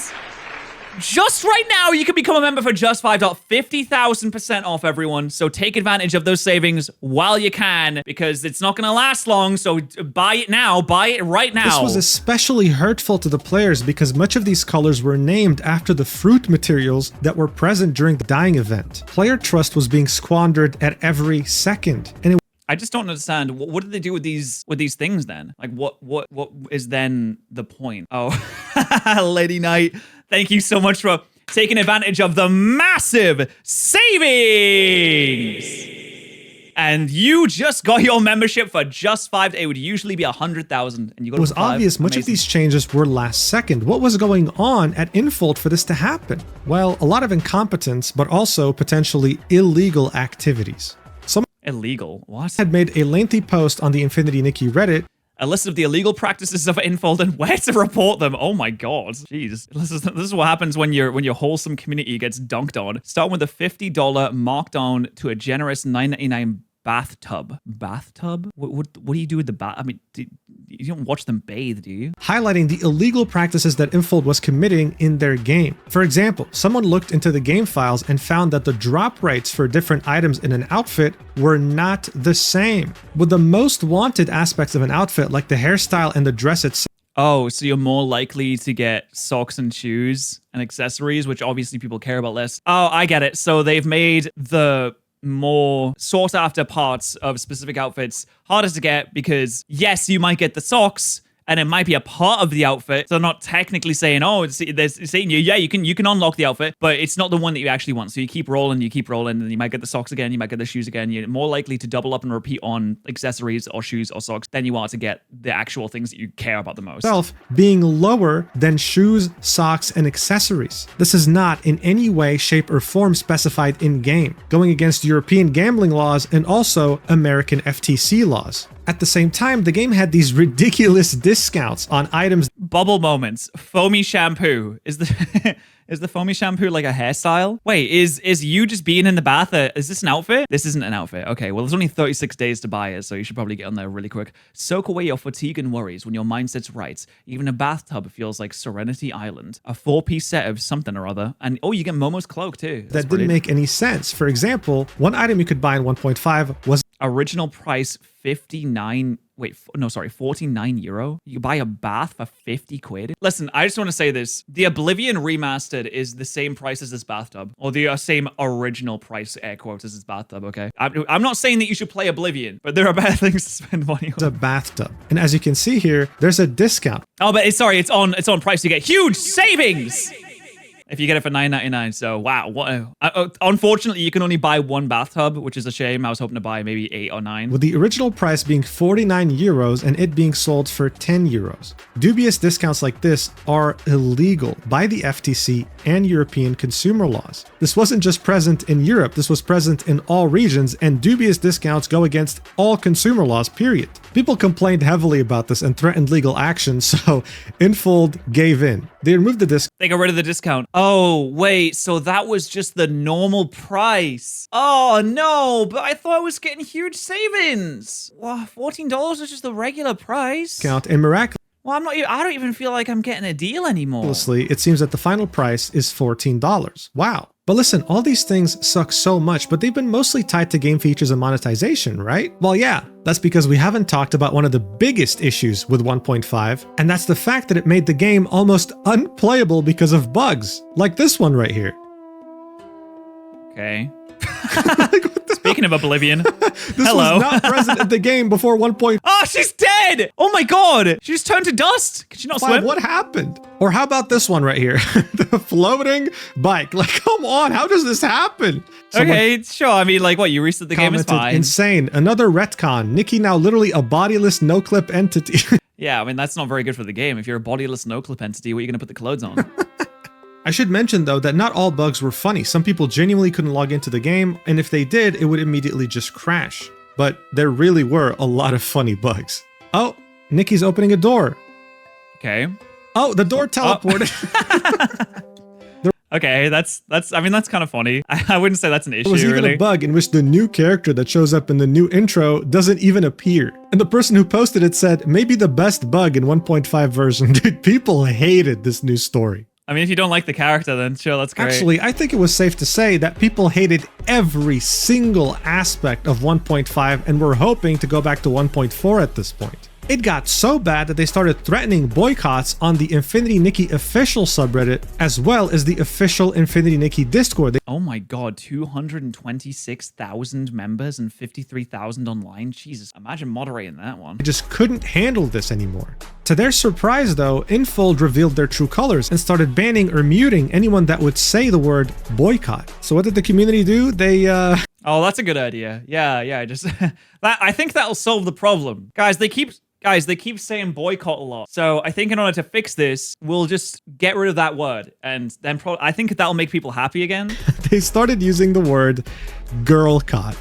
Just right now, you can become a member for just $5. 50,000% off, everyone. So take advantage of those savings while you can, because it's not going to last long. So buy it now. Buy it right now. This was especially hurtful to the players because much of these colors were named after the fruit materials that were present during the dyeing event. Player trust was being squandered at every second. And I just don't understand. What did they do with these things then? Like, what is then the point? Oh, Lady Knight, thank you so much for taking advantage of the massive savings. And you just got your membership for just $5. It would usually be 100,000, and you got it was obvious much of these changes were last second. What was going on at Infold for this to happen? Well, a lot of incompetence, but also potentially illegal activities. Illegal? What? Had made a lengthy post on the Infinity Nikki Reddit. A list of the illegal practices of Infold and where to report them. Oh my god. Jeez. This is what happens when your wholesome community gets dunked on. Start with a $50 markdown to a generous $9.99 bathtub. Bathtub? What do you do with the bath? I mean, you don't watch them bathe, do you? Highlighting the illegal practices that Infold was committing in their game. For example, someone looked into the game files and found that the drop rates for different items in an outfit were not the same, with the most wanted aspects of an outfit like the hairstyle and the dress itself. Oh, so you're more likely to get socks and shoes and accessories, which obviously people care about less. Oh, I get it. So they've made the more sought after parts of specific outfits harder to get because yes, you might get the socks and it might be a part of the outfit. So they're not technically saying, oh, it's saying yeah, you can unlock the outfit, but it's not the one that you actually want. So you keep rolling, and you might get the socks again, you might get the shoes again. You're more likely to double up and repeat on accessories or shoes or socks than you are to get the actual things that you care about the most. Being lower than shoes, socks, and accessories. This is not in any way, shape, or form specified in-game, going against European gambling laws and also American FTC laws. At the same time, the game had these ridiculous discounts on items. Bubble moments. Foamy shampoo. Is the foamy shampoo like a hairstyle? Wait, is you just being in the bath is this an outfit? This isn't an outfit. Okay, well, there's only 36 days to buy it, so you should probably get on there really quick. Soak away your fatigue and worries when your mindset's right. Even a bathtub feels like Serenity Island. A 4-piece set of something or other. And oh, you get Momo's cloak too. That didn't make any sense. For example, one item you could buy in 1.5 was original price 49 €49. You buy a bath for 50 quid. Listen, I just want to say this. The Oblivion Remastered is the same price as this bathtub, or the same original price, air quotes, as this bathtub, okay? I'm not saying that you should play Oblivion, but there are better things to spend money on. A bathtub. And as you can see here, there's a discount. Oh, but it's on price. You get huge savings. if you get it for $9.99. So wow, unfortunately, you can only buy one bathtub, which is a shame. I was hoping to buy maybe 8 or 9. With the original price being 49 euros and it being sold for 10 euros. Dubious discounts like this are illegal by the FTC and European consumer laws. This wasn't just present in Europe, this was present in all regions, and dubious discounts go against all consumer laws, period. People complained heavily about this and threatened legal action, so Infold gave in. They removed the discount. They got rid of the discount. Oh, wait, so that was just the normal price. Oh, no, but I thought I was getting huge savings. Wow, $14 was just the regular price. And miraculously, Well, I don't even feel like I'm getting a deal anymore. it seems that the final price is $14. Wow. But listen, all these things suck so much, but they've been mostly tied to game features and monetization, right? Well, yeah, that's because we haven't talked about one of the biggest issues with 1.5, and that's the fact that it made the game almost unplayable because of bugs, like this one right here. Okay. Speaking of Oblivion, This hello. was not present in the game before 1.5. Oh, she's dead! Oh my god! She just turned to dust! Could she not swim? What happened? Or how about this one right here? The floating bike. Like, come on, how does this happen? Okay, sure. I mean, like, what, you reset the game is Commented, fine. insane. Another retcon. Nikki now literally a bodiless no-clip entity. Yeah, I mean, that's not very good for the game. If you're a bodiless no-clip entity, what are you going to put the clothes on? I should mention though that not all bugs were funny. Some people genuinely couldn't log into the game, and if they did, it would immediately just crash. But there really were a lot of funny bugs. Oh, Nikki's opening a door. Okay. Oh, the door teleported. Okay, that's kind of funny. I wouldn't say that's an issue, There was even really. a bug in which the new character that shows up in the new intro doesn't even appear. And the person who posted it said, maybe the best bug in 1.5 version. Dude, people hated this new story. I mean, if you don't like the character, then sure, that's great. Actually, I think it was safe to say that people hated every single aspect of 1.5 and were hoping to go back to 1.4 at this point. It got so bad that they started threatening boycotts on the Infinity Nikki official subreddit, as well as the official Infinity Nikki Discord. Oh my god, 226,000 members and 53,000 online? Jesus, imagine moderating that one. They just couldn't handle this anymore. To their surprise though, Infold revealed their true colors and started banning or muting anyone that would say the word boycott. So what did the community do? They Oh, that's a good idea. Yeah, just I think that'll solve the problem. Guys, they keep saying boycott a lot. So I think in order to fix this, we'll just get rid of that word. And then I think that'll make people happy again. they started using the word girlcott.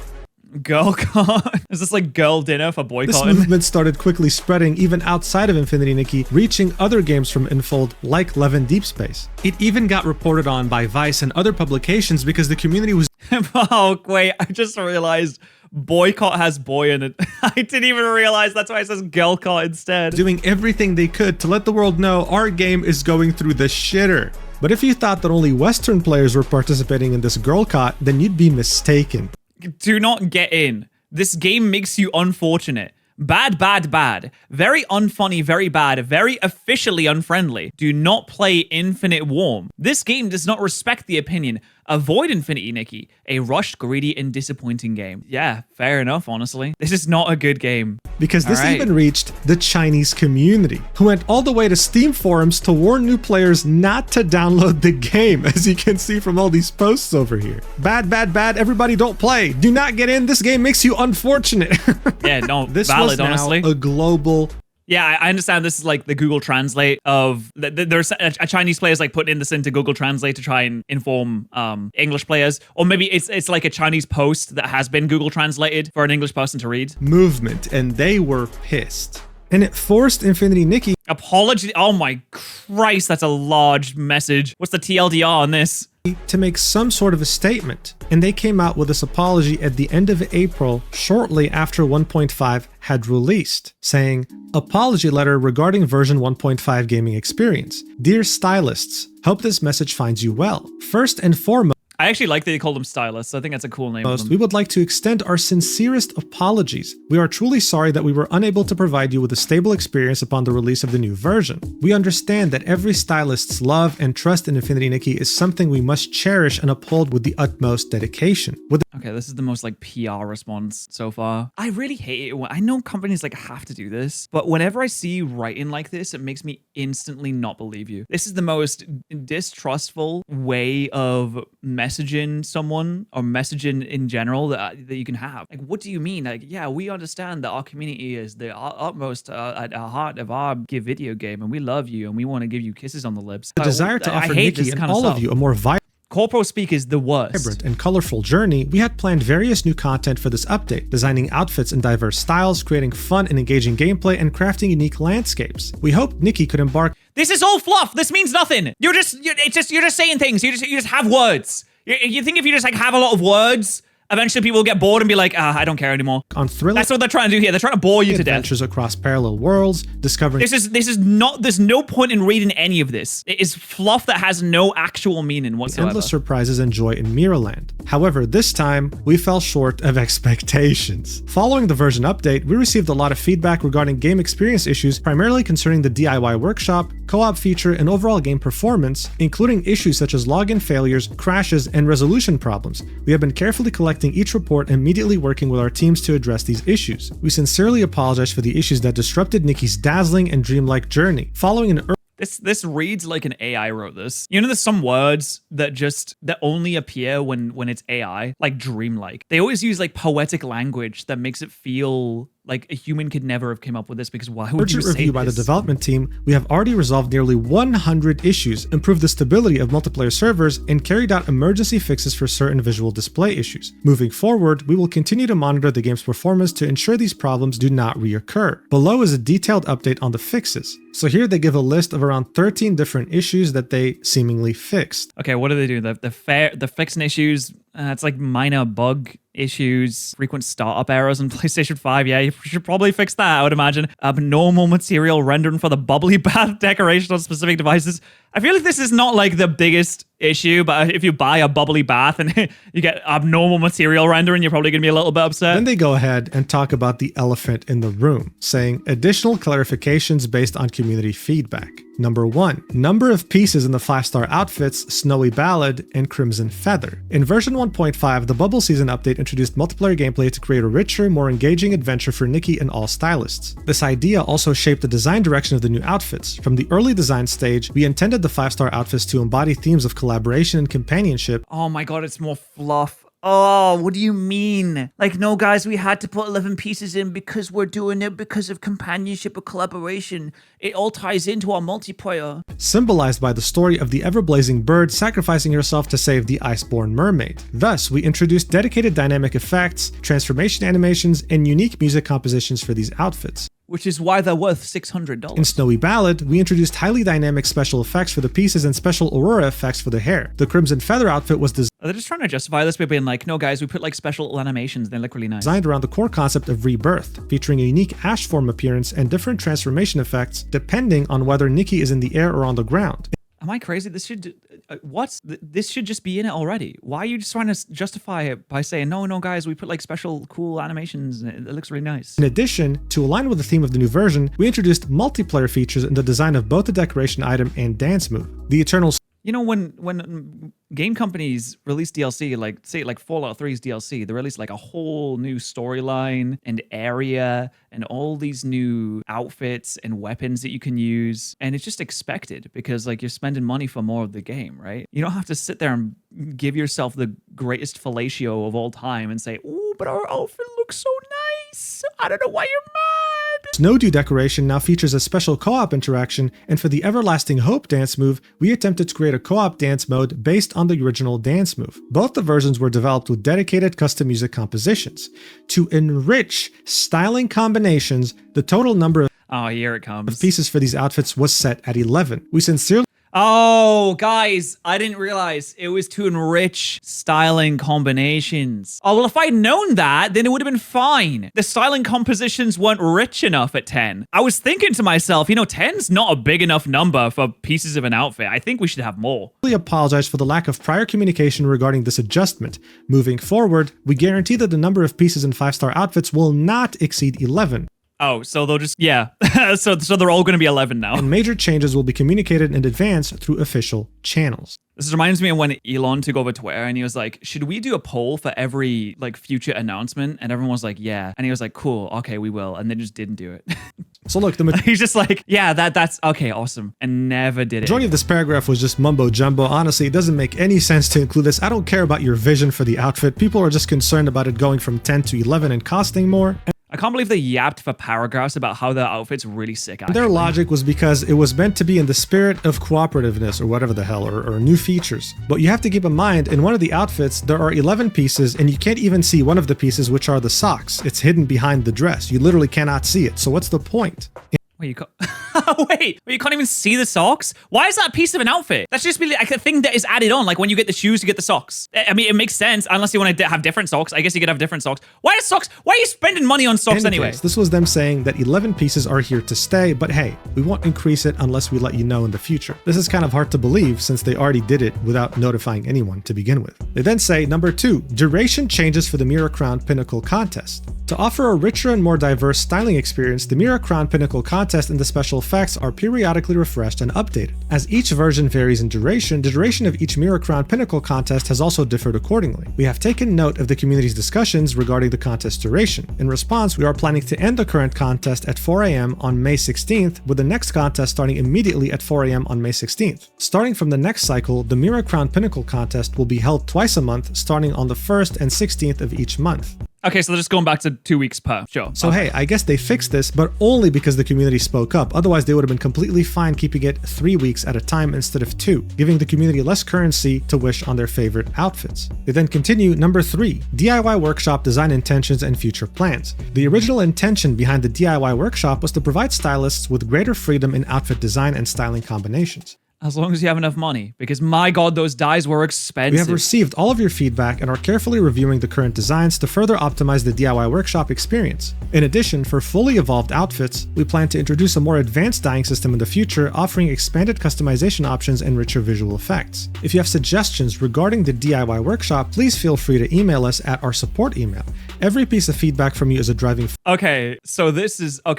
Girlcott? Is this like girl dinner for This boycotting? movement started quickly spreading even outside of Infinity Nikki, reaching other games from Infold like Levin Deep Space. It even got reported on by Vice and other publications because the community was Oh, wait, I just realized boycott has boy in it. I didn't even realize that's why it says girlcott instead. doing everything they could to let the world know our game is going through the shitter. But if you thought that only Western players were participating in this girlcott, then you'd be mistaken. Do not get in. This game makes you unfortunate. Bad, bad, bad. Very unfunny, very bad, very officially unfriendly. Do not play Infinite Warm. This game does not respect the opinion. Avoid Infinity Nikki, a rushed, greedy, and disappointing game. Yeah, fair enough, honestly. This is not a good game. Because this Alright. even reached the Chinese community, who went all the way to Steam forums to warn new players not to download the game, as you can see from all these posts over here. Bad, bad, bad, everybody don't play. Do not get in, this game makes you unfortunate. Yeah, no, This valid, was now honestly. a global... Yeah, I understand this is like the Google Translate of there's a Chinese players like putting this into Google Translate to try and inform English players, or maybe it's like a Chinese post that has been Google translated for an English person to read. movement, and they were pissed. And it forced Infinity Nikki Apology. Oh my Christ, that's a large message. What's the TLDR on this? to make some sort of a statement, and they came out with this apology at the end of April, shortly after 1.5 had released, saying, "Apology letter regarding version 1.5 gaming experience. Dear stylists, hope this message finds you well. First and foremost..." I actually like that they call them stylists. I think that's a cool name. We would like to extend our sincerest apologies. We are truly sorry that we were unable to provide you with a stable experience upon the release of the new version. We understand that every stylist's love and trust in Infinity Nikki is something we must cherish and uphold with the utmost dedication. Okay, this is the most like PR response so far. I really hate it. I know companies like have to do this, but whenever I see you writing like this, it makes me instantly not believe you. This is the most distrustful way of messaging someone or messaging in general that you can have. Like, what do you mean? Like, yeah, we understand that our community is the utmost at our heart of our video game, and we love you, and we want to give you kisses on the lips. The desire to offer Nikki and all of you a more corpo speak is the worst. Vibrant and colorful journey, we had planned various new content for this update, designing outfits in diverse styles, creating fun and engaging gameplay, and crafting unique landscapes. We hoped Nikki could embark. This is all fluff. This means nothing. You're just saying things. You just have words. You think if you just like have a lot of words, eventually people will get bored and be like, I don't care anymore. On thrilling. That's what they're trying to do here. They're trying to bore you to death. Adventures across parallel worlds, discovering. This is not. There's no point in reading any of this. It is fluff that has no actual meaning whatsoever. Endless surprises and joy in Miraland. However, this time we fell short of expectations. Following the version update, we received a lot of feedback regarding game experience issues, primarily concerning the DIY workshop, co-op feature, and overall game performance, including issues such as login failures, crashes, and resolution problems. We have been carefully collecting each report and immediately working with our teams to address these issues. We sincerely apologize for the issues that disrupted Nikki's dazzling and dreamlike journey. Following an This reads like an AI wrote this. You know, there's some words that only appear when it's AI, like dreamlike. They always use like poetic language that makes it feel like a human could never have come up with this, because why would you say review by the development team, we have already resolved nearly 100 issues, improved the stability of multiplayer servers, and carried out emergency fixes for certain visual display issues. Moving forward, we will continue to monitor the game's performance to ensure these problems do not reoccur. Below is a detailed update on the fixes. So here they give a list of around 13 different issues that they seemingly fixed. Okay, what do they do? The fixing issues, it's like minor bug issues, frequent startup errors on PlayStation 5. Yeah, you should probably fix that, I would imagine. Abnormal material rendering for the bubbly bath decoration on specific devices. I feel like this is not like the biggest issue, but if you buy a bubbly bath and you get abnormal material rendering, you're probably going to be a little bit upset. Then they go ahead and talk about the elephant in the room, saying additional clarifications based on community feedback. Number 1, number of pieces in the 5-star outfits, Snowy Ballad, and Crimson Feather. In version 1.5, the Bubble Season update introduced multiplayer gameplay to create a richer, more engaging adventure for Nikki and all stylists. This idea also shaped the design direction of the new outfits. From the early design stage, we intended the 5-star outfits to embody themes of collaboration and companionship. Oh my god, it's more fluff. Oh, what do you mean? Like, no, guys, we had to put 11 pieces in because we're doing it because of companionship or collaboration. It all ties into our multiplayer. Symbolized by the story of the ever-blazing bird sacrificing herself to save the iceborne mermaid. Thus, we introduced dedicated dynamic effects, transformation animations, and unique music compositions for these outfits. Which is why they're worth $600. In Snowy Ballad, we introduced highly dynamic special effects for the pieces and special aurora effects for the hair. The Crimson Feather outfit was Are they just trying to justify this by being like, no guys, we put like special animations, they look really nice. Designed around the core concept of rebirth, featuring a unique ash form appearance and different transformation effects depending on whether Nikki is in the air or on the ground. Am I crazy? This should... what? This should just be in it already. Why are you just trying to justify it by saying, no, guys, we put like special cool animations and it looks really nice. In addition, to align with the theme of the new version, we introduced multiplayer features in the design of both the decoration item and dance move. The Eternal... You know, when game companies release DLC, like say like Fallout 3's DLC, they release like a whole new storyline and area and all these new outfits and weapons that you can use. And it's just expected because like you're spending money for more of the game, right? You don't have to sit there and give yourself the greatest fellatio of all time and say, oh, but our outfit looks so nice. I don't know why you're mad. Snowdew decoration now features a special co-op interaction, and for the Everlasting Hope dance move, we attempted to create a co-op dance mode based on the original dance move. Both the versions were developed with dedicated custom music compositions. To enrich styling combinations, the total number of here it comes. Pieces for these outfits was set at 11. We sincerely... Oh, guys, I didn't realize it was to enrich styling combinations. Oh, well, if I'd known that, then it would have been fine. The styling compositions weren't rich enough at 10. I was thinking to myself, 10's not a big enough number for pieces of an outfit. I think we should have more. We apologize for the lack of prior communication regarding this adjustment. Moving forward, we guarantee that the number of pieces in 5-star outfits will not exceed 11. Oh, so they'll just, yeah. so they're all going to be 11 now. And major changes will be communicated in advance through official channels. This reminds me of when Elon took over Twitter and he was like, should we do a poll for every future announcement? And everyone was like, yeah. And he was like, cool, okay, we will. And they just didn't do it. So look, he's just like, yeah, that's okay, awesome. And never did it. Majority of this paragraph was just mumbo jumbo. Honestly, it doesn't make any sense to include this. I don't care about your vision for the outfit. People are just concerned about it going from 10 to 11 and costing more. I can't believe they yapped for paragraphs about how their outfit's really sick, actually. Their logic was because it was meant to be in the spirit of cooperativeness or whatever the hell, or new features. But you have to keep in mind, in one of the outfits, there are 11 pieces and you can't even see one of the pieces, which are the socks. It's hidden behind the dress. You literally cannot see it. So what's the point? Wait, you can't even see the socks? Why is that a piece of an outfit? That's just like a thing that is added on. Like when you get the shoes, you get the socks. I mean, it makes sense unless you want to have different socks. I guess you could have different socks. Why are you spending money on socks anyway? This was them saying that 11 pieces are here to stay, but hey, we won't increase it unless we let you know in the future. This is kind of hard to believe since they already did it without notifying anyone to begin with. They then say, number 2, duration changes for the Mirror Crown Pinnacle contest. To offer a richer and more diverse styling experience, the Mirror Crown Pinnacle contest and the special effects are periodically refreshed and updated. As each version varies in duration, the duration of each Mirror Crown Pinnacle contest has also differed accordingly. We have taken note of the community's discussions regarding the contest duration. In response, we are planning to end the current contest at 4 AM on May 16th, with the next contest starting immediately at 4 AM on May 16th. Starting from the next cycle, the Mirror Crown Pinnacle contest will be held twice a month, starting on the 1st and 16th of each month. Okay, so they're just going back to 2 weeks per. Sure. So hey, I guess they fixed this, but only because the community spoke up. Otherwise, they would have been completely fine keeping it 3 weeks at a time instead of 2, giving the community less currency to wish on their favorite outfits. They then continue, number 3, DIY workshop design intentions and future plans. The original intention behind the DIY workshop was to provide stylists with greater freedom in outfit design and styling combinations. As long as you have enough money, because my God, those dyes were expensive. We have received all of your feedback and are carefully reviewing the current designs to further optimize the DIY workshop experience. In addition, for fully evolved outfits, we plan to introduce a more advanced dyeing system in the future, offering expanded customization options and richer visual effects. If you have suggestions regarding the DIY workshop, please feel free to email us at our support email. Every piece of feedback from you is a driving Okay, so this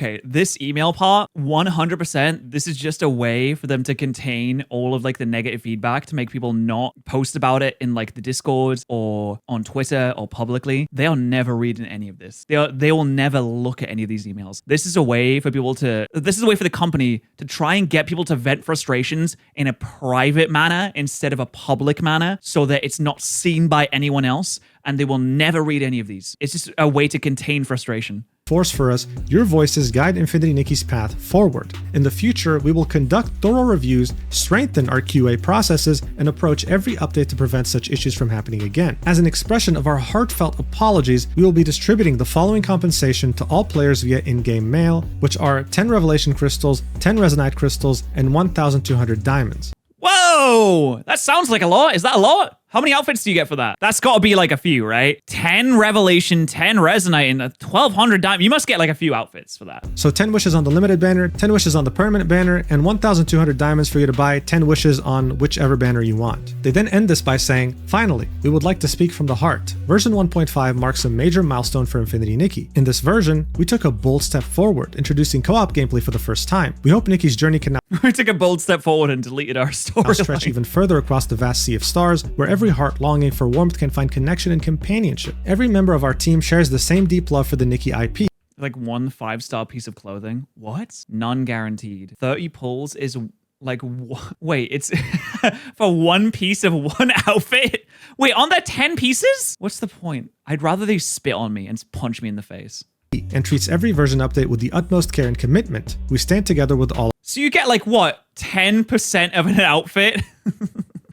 email part, 100%, this is just a way for them to contain all of the negative feedback to make people not post about it in the Discord or on Twitter or publicly. They are never reading any of this. They will never look at any of these emails. This is a way for the company to try and get people to vent frustrations in a private manner instead of a public manner so that it's not seen by anyone else, and they will never read any of these. It's just a way to contain frustration. Force for us, your voices guide Infinity Nikki's path forward. In the future, we will conduct thorough reviews, strengthen our QA processes, and approach every update to prevent such issues from happening again. As an expression of our heartfelt apologies, we will be distributing the following compensation to all players via in-game mail, which are 10 Revelation Crystals, 10 Resonite Crystals, and 1,200 Diamonds. Whoa! That sounds like a lot. Is that a lot? How many outfits do you get for that? That's got to be a few, right? 10 Revelation, 10 Resonite, and 1,200 Diamond. You must get a few outfits for that. So 10 wishes on the limited banner, 10 wishes on the permanent banner, and 1,200 diamonds for you to buy 10 wishes on whichever banner you want. They then end this by saying, finally, we would like to speak from the heart. Version 1.5 marks a major milestone for Infinity Nikki. In this version, we took a bold step forward, introducing co-op gameplay for the first time. We hope Nikki's journey can now we took a bold step forward and deleted our story. Stretch even further across the vast sea of stars, where every heart longing for warmth can find connection and companionship. Every member of our team shares the same deep love for the Nikki IP. One 5-star piece of clothing? What? None guaranteed. 30 pulls is wait, it's for one piece of one outfit? Wait, aren't there 10 pieces? What's the point? I'd rather they spit on me and punch me in the face. And treats every version update with the utmost care and commitment. We stand together with all So you get what? 10% of an outfit?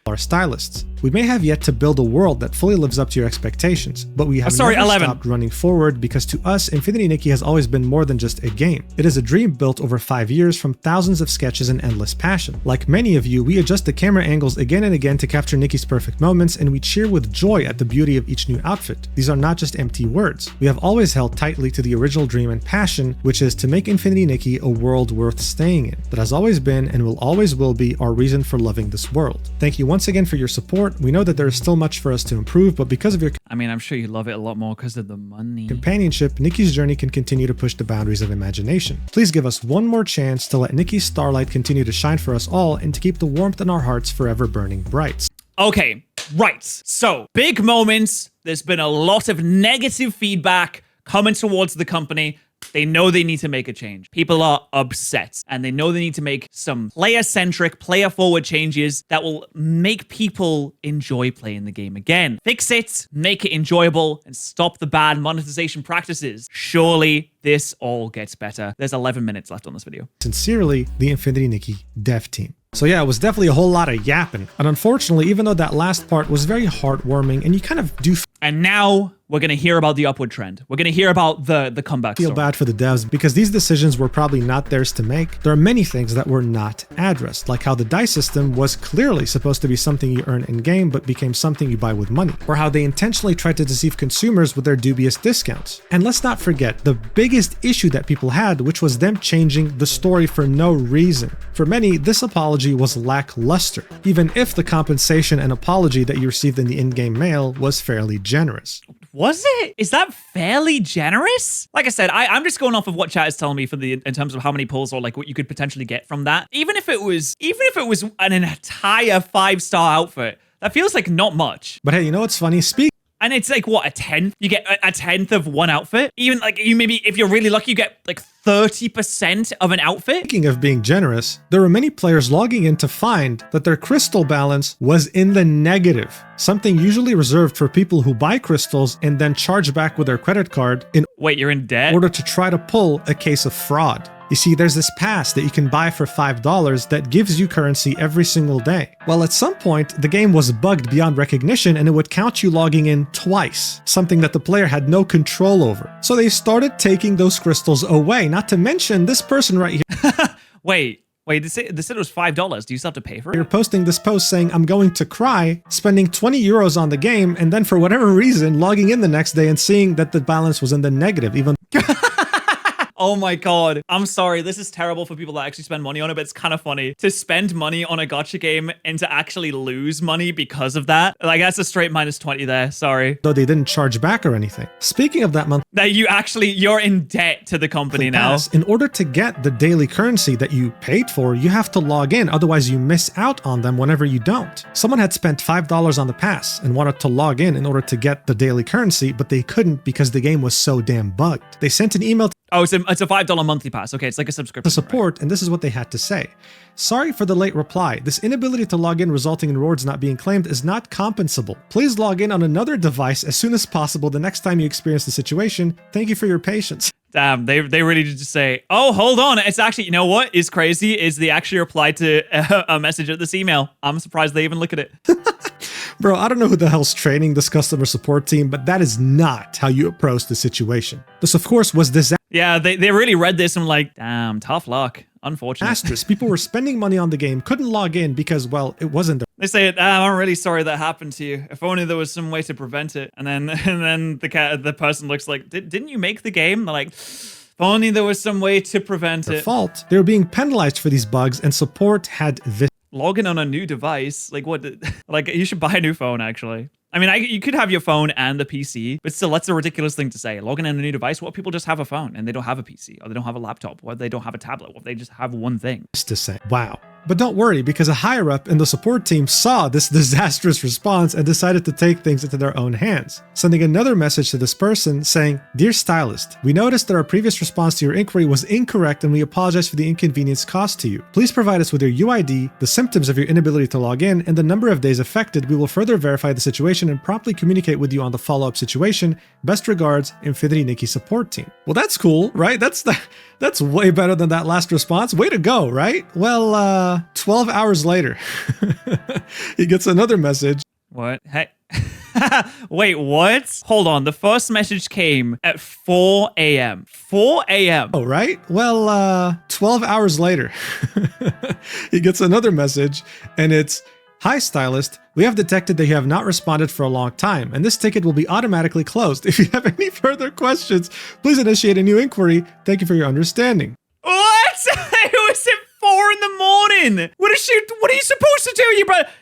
our stylists. We may have yet to build a world that fully lives up to your expectations, but we have never 11. stopped running forward because to us, Infinity Nikki has always been more than just a game. It is a dream built over 5 years from thousands of sketches and endless passion. Like many of you, we adjust the camera angles again and again to capture Nikki's perfect moments, and we cheer with joy at the beauty of each new outfit. These are not just empty words. We have always held tightly to the original dream and passion, which is to make Infinity Nikki a world worth staying in. That has always been and will always be our reason for loving this world. Thank you once again for your support. We know that there is still much for us to improve, but because of your I'm sure you love it a lot more because of the money. companionship, Nikki's journey can continue to push the boundaries of imagination. Please give us one more chance to let Nikki's starlight continue to shine for us all and to keep the warmth in our hearts forever burning bright. Okay, right. So, big moments. There's been a lot of negative feedback coming towards the company. They know they need to make a change. People are upset, and they know they need to make some player-centric, player-forward changes that will make people enjoy playing the game again. Fix it, make it enjoyable, and stop the bad monetization practices. Surely this all gets better. There's 11 minutes left on this video. Sincerely, the Infinity Nikki dev team. So yeah, it was definitely a whole lot of yapping. And unfortunately, even though that last part was very heartwarming and you kind of do And now we're going to hear about the upward trend. We're going to hear about the comeback feel story. bad for the devs because these decisions were probably not theirs to make. There are many things that were not addressed, like how the dice system was clearly supposed to be something you earn in-game but became something you buy with money, or how they intentionally tried to deceive consumers with their dubious discounts. And let's not forget the biggest issue that people had, which was them changing the story for no reason. For many, this apology was lackluster, even if the compensation and apology that you received in the in-game mail was fairly generous. Was it? Is that fairly generous? Like I said, I'm just going off of what chat is telling me in terms of how many pulls or like what you could potentially get from that. Even if it was an entire 5-star outfit, that feels like not much. But hey, you know what's funny? And it's like, what, a 10th? You get a 10th of one outfit? Even like you maybe, if you're really lucky, you get like 30% of an outfit? Speaking of being generous, there were many players logging in to find that their crystal balance was in the negative, something usually reserved for people who buy crystals and then charge back with their credit card in Wait, you're in debt? order to try to pull a case of fraud. You see, there's this pass that you can buy for $5 that gives you currency every single day. Well, at some point, the game was bugged beyond recognition and it would count you logging in twice, something that the player had no control over. So they started taking those crystals away, not to mention this person right here. Wait, they said it was $5. Do you still have to pay for it? You're posting this post saying, I'm going to cry, spending 20 euros on the game, and then for whatever reason, logging in the next day and seeing that the balance was in the negative, even Oh my god. I'm sorry. This is terrible for people that actually spend money on it, but it's kind of funny to spend money on a gacha game and to actually lose money because of that. Like, that's a straight minus 20 there. Sorry. though they didn't charge back or anything. Speaking of that monthly That you're in debt to the company now. pass, in order to get the daily currency that you paid for, you have to log in, otherwise you miss out on them whenever you don't. Someone had spent $5 on the pass and wanted to log in order to get the daily currency, but they couldn't because the game was so damn bugged. They sent an email Oh, it's a $5 monthly pass. Okay, it's like a subscription. to support, and this is what they had to say. Sorry for the late reply. This inability to log in resulting in rewards not being claimed is not compensable. Please log in on another device as soon as possible the next time you experience the situation. Thank you for your patience. Damn, they really did just say, oh, hold on. It's actually, you know what is crazy is they actually replied to a message at this email. I'm surprised they even look at it. Bro, I don't know who the hell's training this customer support team, but that is not how you approach the situation. This, of course, was disastrous. Yeah, they really read this and like, damn, tough luck. Unfortunate. People were spending money on the game, couldn't log in because, well, it wasn't their They say, I'm really sorry that happened to you. If only there was some way to prevent it. And then the person looks like, didn't you make the game? They're like, if only there was some way to prevent it. fault. They were being penalized for these bugs, and support had this. Log in on a new device. Like what? Like you should buy a new phone, actually. I mean, you could have your phone and the PC, but still, that's a ridiculous thing to say. Logging in on a new device. What if people just have a phone and they don't have a PC, or they don't have a laptop, or they don't have a tablet? What if they just have one thing? To say, wow. But don't worry, because a higher up in the support team saw this disastrous response and decided to take things into their own hands, sending another message to this person saying, Dear Stylist, we noticed that our previous response to your inquiry was incorrect and we apologize for the inconvenience caused to you. Please provide us with your UID, the symptoms of your inability to log in, and the number of days affected. We will further verify the situation and promptly communicate with you on the follow-up situation. Best regards, Infinity Nikki support team. Well, that's cool, right? That's way better than that last response. Way to go, right? Well, 12 hours later, he gets another message. What? Hey. Wait, what? Hold on. The first message came at 4 a.m. 4 a.m. Oh, right? Well, 12 hours later, he gets another message, and it's, "Hi, stylist. We have detected that you have not responded for a long time, and this ticket will be automatically closed. If you have any further questions, please initiate a new inquiry. Thank you for your understanding." What? It was at 4 in the morning. What are you supposed to do?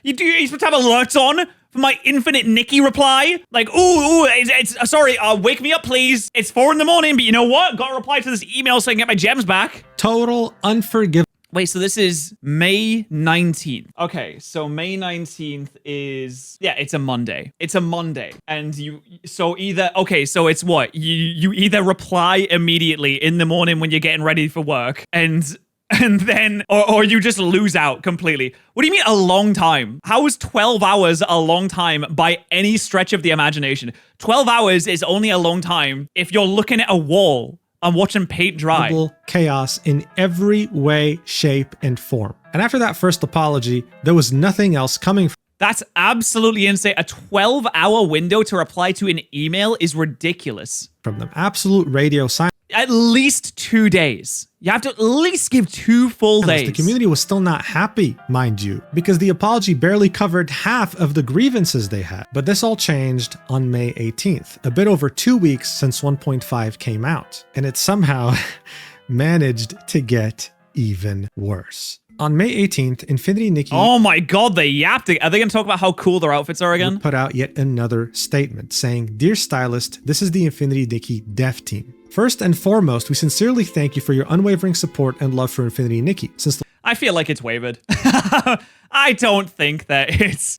You're supposed to have alerts on for my infinite Nikki reply? Like, it's sorry, wake me up, please. It's 4 in the morning, but you know what? Got to reply to this email so I can get my gems back. Total unforgivable. Wait, so this is May 19th. Okay, so May 19th is, yeah, it's a Monday. It's a Monday. And so it's what? You either reply immediately in the morning when you're getting ready for work and then, or you just lose out completely. What do you mean a long time? How is 12 hours a long time by any stretch of the imagination? 12 hours is only a long time if you're looking at a wall. I'm watching paint dry. Chaos in every way, shape, and form. And after that first apology, there was nothing else coming. That's absolutely insane. A 12-hour window to reply to an email is ridiculous. From them. Absolute radio silence. At least 2 days. You have to at least give 2 full days. The community was still not happy, mind you, because the apology barely covered half of the grievances they had. But this all changed on May 18th, a bit over 2 weeks since 1.5 came out, and it somehow managed to get even worse. On May 18th, Infinity Nikki... Oh my god, they yapped it. Are they going to talk about how cool their outfits are again? Put out yet another statement saying, "Dear stylist, this is the Infinity Nikki dev team. First and foremost, we sincerely thank you for your unwavering support and love for Infinity Nikki. I feel like it's wavered. I don't think that it's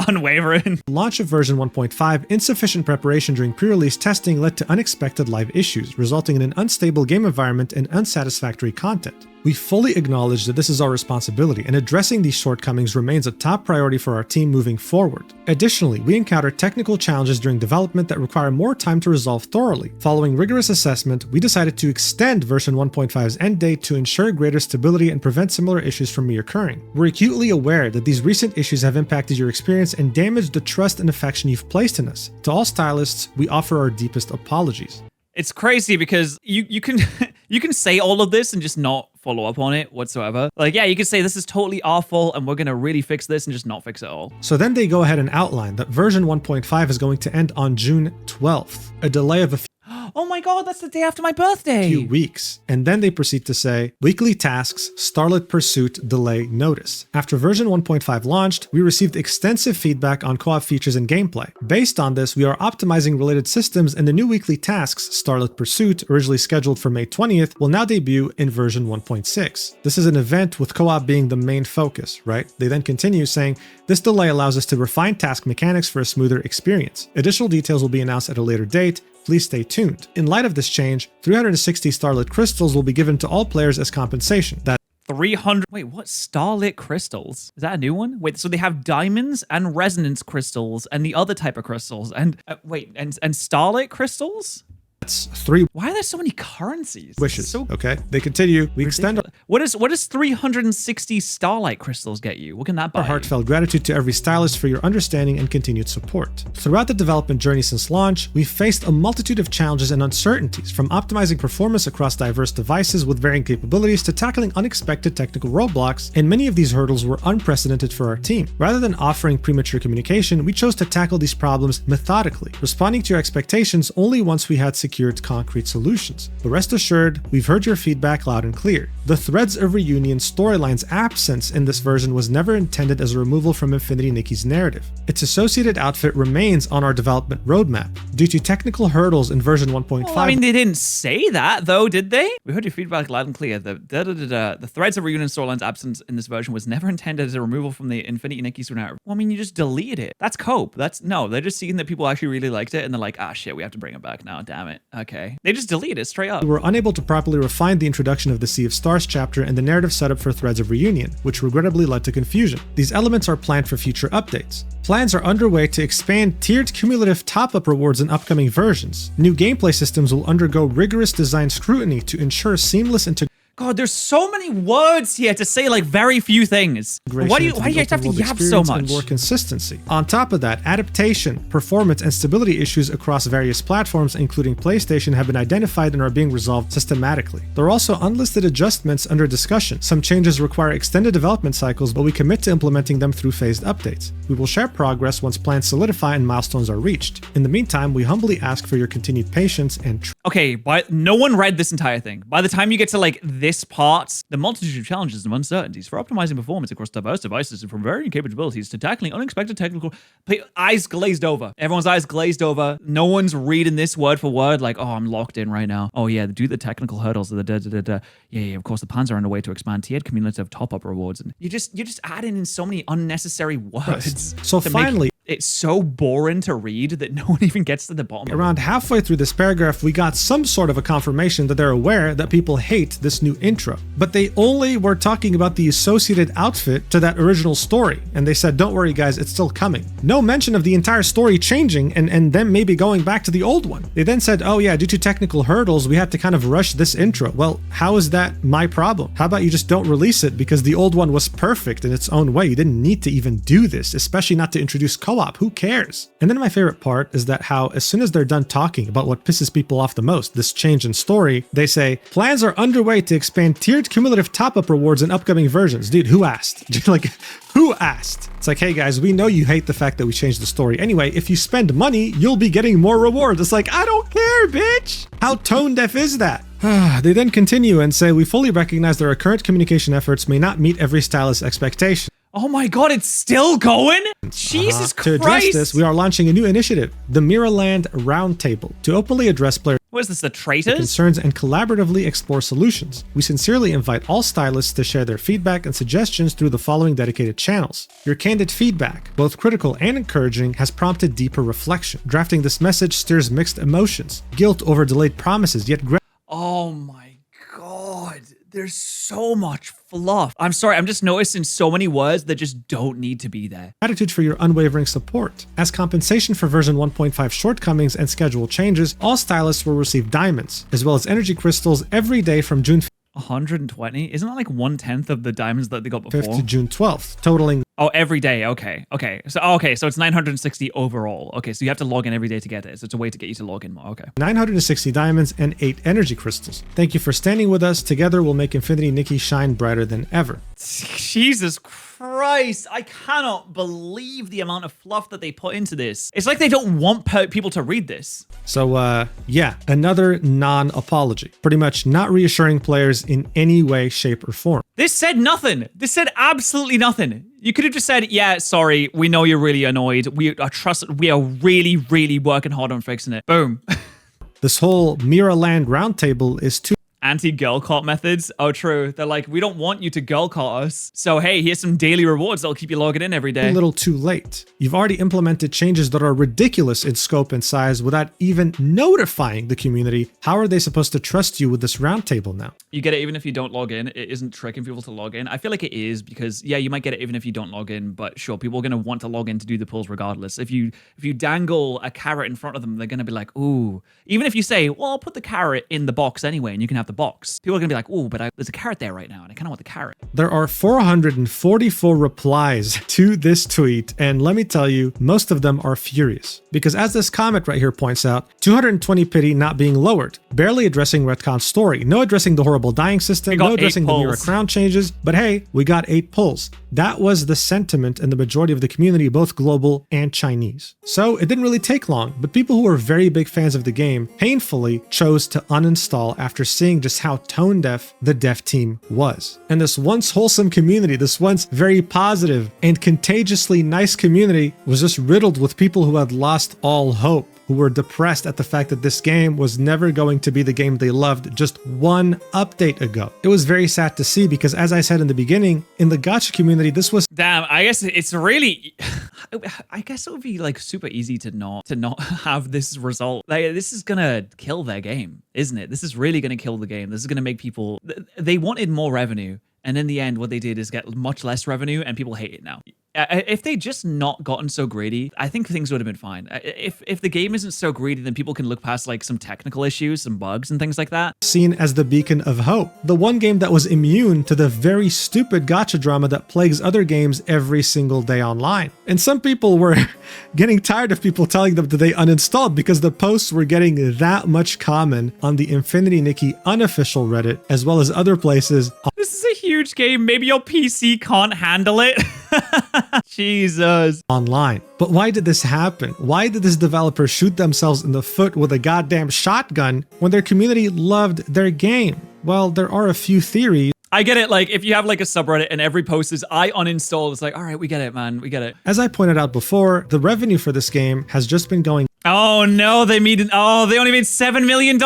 unwavering. Launch of version 1.5, insufficient preparation during pre-release testing led to unexpected live issues, resulting in an unstable game environment and unsatisfactory content. We fully acknowledge that this is our responsibility, and addressing these shortcomings remains a top priority for our team moving forward. Additionally, we encountered technical challenges during development that require more time to resolve thoroughly. Following rigorous assessment, we decided to extend version 1.5's end date to ensure greater stability and prevent similar issues from reoccurring. We're acutely aware that these recent issues have impacted your experience and damaged the trust and affection you've placed in us. To all stylists, we offer our deepest apologies." It's crazy because you can you can say all of this and just not follow up on it whatsoever. Like, yeah, you could say this is totally our fault and we're going to really fix this and just not fix it all. So then they go ahead and outline that version 1.5 is going to end on June 12th, a delay of a Oh my god, that's the day after my birthday. few weeks. And then they proceed to say, "Weekly tasks, Starlit Pursuit delay notice. After version 1.5 launched, we received extensive feedback on co-op features and gameplay. Based on this, we are optimizing related systems, and the new weekly tasks, Starlit Pursuit, originally scheduled for May 20th, will now debut in version 1.6. This is an event with co-op being the main focus, right?" They then continue saying, "This delay allows us to refine task mechanics for a smoother experience. Additional details will be announced at a later date. Please stay tuned. In light of this change, 360 Starlit Crystals will be given to all players as compensation." That 300. Wait, what? Starlit crystals? Is that a new one? Wait, so they have diamonds and resonance crystals and the other type of crystals. And and starlit crystals? That's 3 Why are there so many currencies? wishes. Okay, they continue. We extend our What does 360 starlight crystals get you? What can that buy? Our heartfelt gratitude to every stylist for your understanding and continued support. Throughout the development journey since launch, we've faced a multitude of challenges and uncertainties, from optimizing performance across diverse devices with varying capabilities to tackling unexpected technical roadblocks, and many of these hurdles were unprecedented for our team. Rather than offering premature communication, we chose to tackle these problems methodically, responding to your expectations only once we had secured concrete solutions. But rest assured, we've heard your feedback loud and clear. The Threads of Reunion storyline's absence in this version was never intended as a removal from Infinity Nikki's narrative. Its associated outfit remains on our development roadmap. Due to technical hurdles in version 1.5... Well, I mean, they didn't say that, though, did they? We heard your feedback loud and clear. The Threads of Reunion storyline's absence in this version was never intended as a removal from the Infinity Nikki's narrative. Well, I mean, you just deleted it. That's cope. No, they're just seeing that people actually really liked it, and they're like, ah, shit, we have to bring it back now, damn it. Okay. They just delete it straight up. We were unable to properly refine the introduction of the Sea of Stars chapter and the narrative setup for Threads of Reunion, which regrettably led to confusion. These elements are planned for future updates. Plans are underway to expand tiered cumulative top-up rewards in upcoming versions. New gameplay systems will undergo rigorous design scrutiny to ensure seamless integration. God, there's so many words here to say like very few things. Why do you have to yap so much? And more consistency. On top of that, adaptation, performance, and stability issues across various platforms, including PlayStation, have been identified and are being resolved systematically. There are also unlisted adjustments under discussion. Some changes require extended development cycles, but we commit to implementing them through phased updates. We will share progress once plans solidify and milestones are reached. In the meantime, we humbly ask for your continued patience and okay, but no one read this entire thing. By the time you get to like this part, the multitude of challenges and uncertainties for optimizing performance across diverse devices and from varying capabilities to tackling unexpected technical eyes glazed over. Everyone's eyes glazed over. No one's reading this word for word like, oh, I'm locked in right now. Oh yeah, do the technical hurdles. Yeah, of course the plans are underway to expand tiered cumulative top-up rewards. And you're just adding in so many unnecessary words. So finally, it's so boring to read that no one even gets to the bottom. Around halfway through this paragraph, we got some sort of a confirmation that they're aware that people hate this new intro. But they only were talking about the associated outfit to that original story. And they said, don't worry guys, it's still coming. No mention of the entire story changing and them maybe going back to the old one. They then said, oh yeah, due to technical hurdles, we had to kind of rush this intro. Well, how is that my problem? How about you just don't release it because the old one was perfect in its own way. You didn't need to even do this, especially not to introduce co-op. Who cares? And then my favorite part is that how as soon as they're done talking about what pisses people off the most, this change in story, they say, plans are underway to expand tiered cumulative top-up rewards in upcoming versions. Dude, who asked? Like, who asked? It's like, hey guys, we know you hate the fact that we changed the story. Anyway, if you spend money, you'll be getting more rewards. It's like, I don't care, bitch. How tone deaf is that? They then continue and say, we fully recognize that our current communication efforts may not meet every stylist's expectation. Oh my god, it's still going? Jesus Christ! To address this, we are launching a new initiative, the Mirrorland Roundtable, to openly address player what is this, the traitors? Concerns and collaboratively explore solutions. We sincerely invite all stylists to share their feedback and suggestions through the following dedicated channels. Your candid feedback, both critical and encouraging, has prompted deeper reflection. Drafting this message stirs mixed emotions, guilt over delayed promises, yet oh my god. There's so much fluff. I'm sorry, I'm just noticing so many words that just don't need to be there. Gratitude for your unwavering support. As compensation for version 1.5 shortcomings and schedule changes, all stylists will receive diamonds, as well as energy crystals every day from June 120? Isn't that like 1/10 of the diamonds that they got before? 5th to June 12th, totaling... Oh, every day. Okay. So it's 960 overall. Okay, so you have to log in every day to get it. So it's a way to get you to log in more. Okay. 960 diamonds and 8 energy crystals. Thank you for standing with us. Together we'll make Infinity Nikki shine brighter than ever. Jesus Christ. I cannot believe the amount of fluff that they put into this. It's like they don't want people to read this. So, yeah, another non-apology. Pretty much not reassuring players in any way, shape, or form. This said nothing. This said absolutely nothing. You could have just said, yeah, sorry, we know you're really annoyed. We are really, really working hard on fixing it. Boom. This whole Mirrorland roundtable is too anti-girl caught methods. Oh, true. They're like, we don't want you to girl caught us. So, hey, here's some daily rewards that'll keep you logging in every day. A little too late. You've already implemented changes that are ridiculous in scope and size without even notifying the community. How are they supposed to trust you with this roundtable now? You get it even if you don't log in. It isn't tricking people to log in. I feel like it is because, yeah, you might get it even if you don't log in, but sure, people are going to want to log in to do the pulls regardless. If you dangle a carrot in front of them, they're going to be like, ooh. Even if you say, well, I'll put the carrot in the box anyway and you can have the box. People are going to be like, ooh, but there's a carrot there right now and I kind of want the carrot. There are 444 replies to this tweet, and let me tell you, most of them are furious. Because as this comment right here points out, 220 pity not being lowered, barely addressing retcon's story, no addressing the horrible dying system, no addressing the mirror crown changes, but hey, we got 8 pulls. That was the sentiment in the majority of the community, both global and Chinese. So it didn't really take long, but people who were very big fans of the game painfully chose to uninstall after seeing just how tone deaf the dev team was. And this once wholesome community, this once very positive and contagiously nice community was just riddled with people who had lost all hope, who were depressed at the fact that this game was never going to be the game they loved just one update ago. It was very sad to see because, as I said in the beginning, in the Gacha community, this was... Damn, I guess it's really... I guess it would be like super easy to not have this result. Like, this is gonna kill their game, isn't it? This is really gonna kill the game. This is gonna make people... They wanted more revenue. And in the end, what they did is get much less revenue and people hate it now. If they just not gotten so greedy, I think things would have been fine. If the game isn't so greedy, then people can look past like some technical issues, some bugs and things like that. Seen as the beacon of hope. The one game that was immune to the very stupid gacha drama that plagues other games every single day online. And some people were getting tired of people telling them that they uninstalled because the posts were getting that much common on the Infinity Nikki unofficial Reddit, as well as other places. This is a huge game. Maybe your PC can't handle it. Jesus. Online. But why did this happen? Why did this developer shoot themselves in the foot with a goddamn shotgun when their community loved their game? Well, there are a few theories. I get it. Like, if you have like a subreddit and every post is I uninstalled, it's like, all right, we get it, man. We get it. As I pointed out before, the revenue for this game has just been going Oh no, they only made $7 million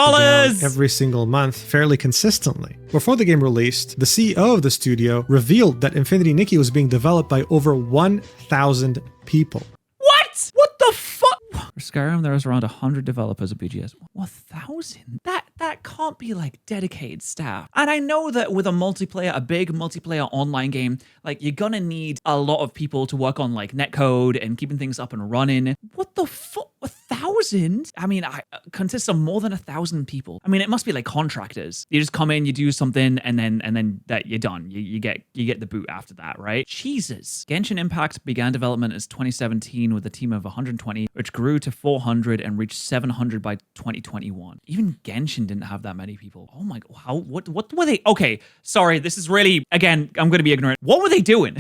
every single month fairly consistently. Before the game released, the CEO of the studio revealed that Infinity Nikki was being developed by over 1,000 people. What? What the fuck? For Skyrim, there was around 100 developers at BGS. 1,000? That can't be like dedicated staff. And I know that with a big multiplayer online game, like you're gonna need a lot of people to work on like netcode and keeping things up and running. What the fuck? 1,000? I mean, consists of more than 1,000 people. I mean, it must be like contractors. You just come in, you do something, and then that you're done. You get the boot after that, right? Jesus. Genshin Impact began development as 2017 with a team of 120, which grew to 400 and reached 700 by 2021. Even Genshin didn't have that many people. Oh my god, what were they? Okay, sorry, this is really, again, I'm gonna be ignorant. What were they doing?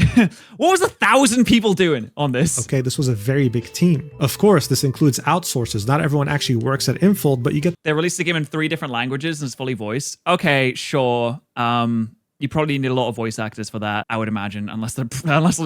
What was 1,000 people doing on this? Okay, this was a very big team. Of course, this includes outsourcers. Not everyone actually works at Infold, but you get... They released the game in 3 different languages and it's fully voiced. Okay, sure. You probably need a lot of voice actors for that, I would imagine, unless they're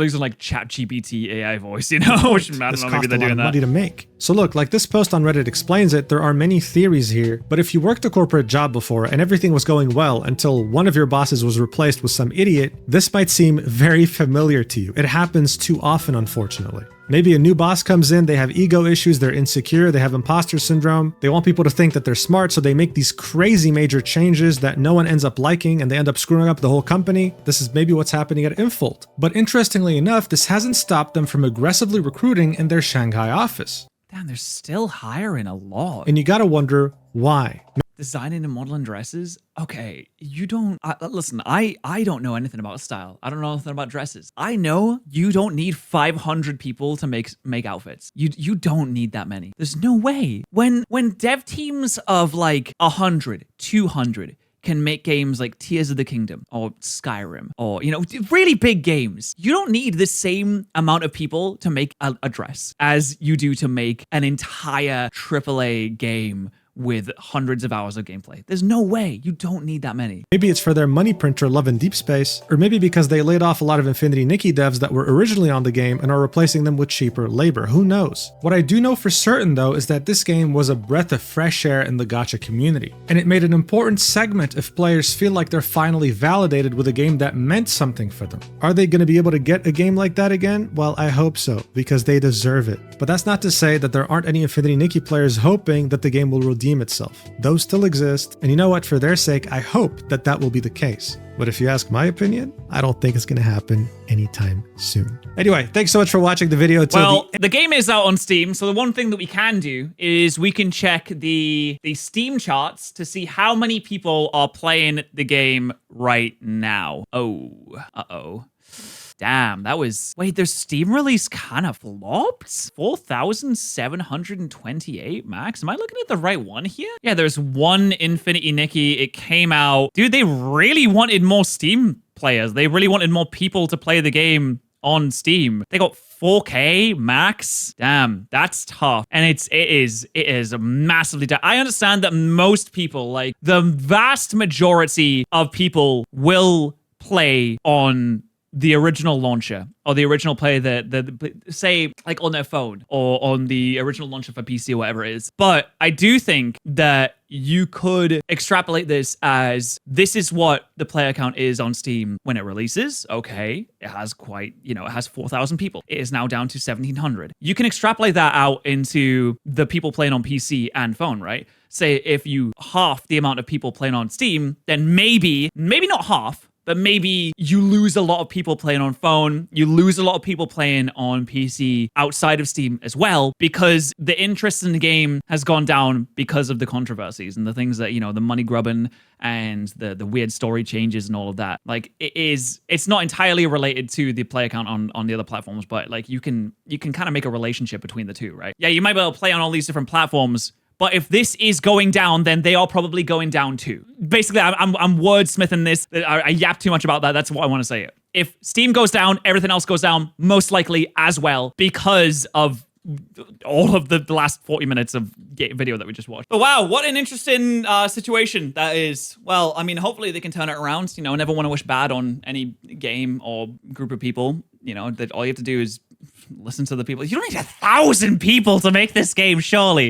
using like ChatGPT AI voice, you know, which I don't know, maybe they're doing that. Money to make. So look, like this post on Reddit explains it, there are many theories here, but if you worked a corporate job before and everything was going well until one of your bosses was replaced with some idiot, this might seem very familiar to you. It happens too often, unfortunately. Maybe a new boss comes in, they have ego issues, they're insecure, they have imposter syndrome, they want people to think that they're smart, so they make these crazy major changes that no one ends up liking and they end up screwing up the whole company. This is maybe what's happening at Infold. But interestingly enough, this hasn't stopped them from aggressively recruiting in their Shanghai office. Damn, they're still hiring a lot. And you gotta wonder why. Designing and modeling dresses? Okay, you don't... listen, I don't know anything about style. I don't know anything about dresses. I know you don't need 500 people to make outfits. You don't need that many. There's no way. When dev teams of like 100, 200 can make games like Tears of the Kingdom or Skyrim or, you know, really big games, you don't need the same amount of people to make a dress as you do to make an entire AAA game with hundreds of hours of gameplay. There's no way. You don't need that many. Maybe it's for their money printer Love and Deep Space, or maybe because they laid off a lot of Infinity Nikki devs that were originally on the game and are replacing them with cheaper labor. Who knows? What I do know for certain though is that this game was a breath of fresh air in the gacha community, and it made an important segment if players feel like they're finally validated with a game that meant something for them. Are they going to be able to get a game like that again? Well, I hope so, because they deserve it. But that's not to say that there aren't any Infinity Nikki players hoping that the game will redeem itself. Those still exist, and you know what? For their sake, I hope that that will be the case. But if you ask my opinion, I don't think it's going to happen anytime soon. Anyway, thanks so much for watching the video. Well, the game is out on Steam, so the one thing that we can do is we can check the Steam charts to see how many people are playing the game right now. Oh, uh-oh. Damn, that was... Wait, their Steam release kind of flopped? 4,728 max? Am I looking at the right one here? Yeah, there's one Infinity Nikki. It came out... Dude, they really wanted more Steam players. They really wanted more people to play the game on Steam. They got 4K max. Damn, that's tough. And it is massively tough. I understand that most people, like the vast majority of people, will play on the original launcher or the original play that say like on their phone or on the original launcher for PC or whatever it is. But I do think that you could extrapolate this as this is what the player count is on Steam when it releases. Okay, it has quite, you know, it has 4,000 people. It is now down to 1,700. You can extrapolate that out into the people playing on PC and phone, right? Say if you half the amount of people playing on Steam, then maybe not half, but maybe you lose a lot of people playing on phone. You lose a lot of people playing on PC outside of Steam as well, because the interest in the game has gone down because of the controversies and the things that, the money grubbing and the weird story changes and all of that. Like, it's not entirely related to the player count on the other platforms, but like you can kind of make a relationship between the two, right? Yeah, you might be able to play on all these different platforms, but if this is going down, then they are probably going down too. Basically, I'm wordsmithing this. I yap too much about that. That's what I want to say. If Steam goes down, everything else goes down, most likely as well, because of all of the last 40 minutes of video that we just watched. But wow, what an interesting situation that is. Well, I mean, hopefully they can turn it around. I never want to wish bad on any game or group of people. That all you have to do is listen to the people. You don't need 1,000 people to make this game, surely.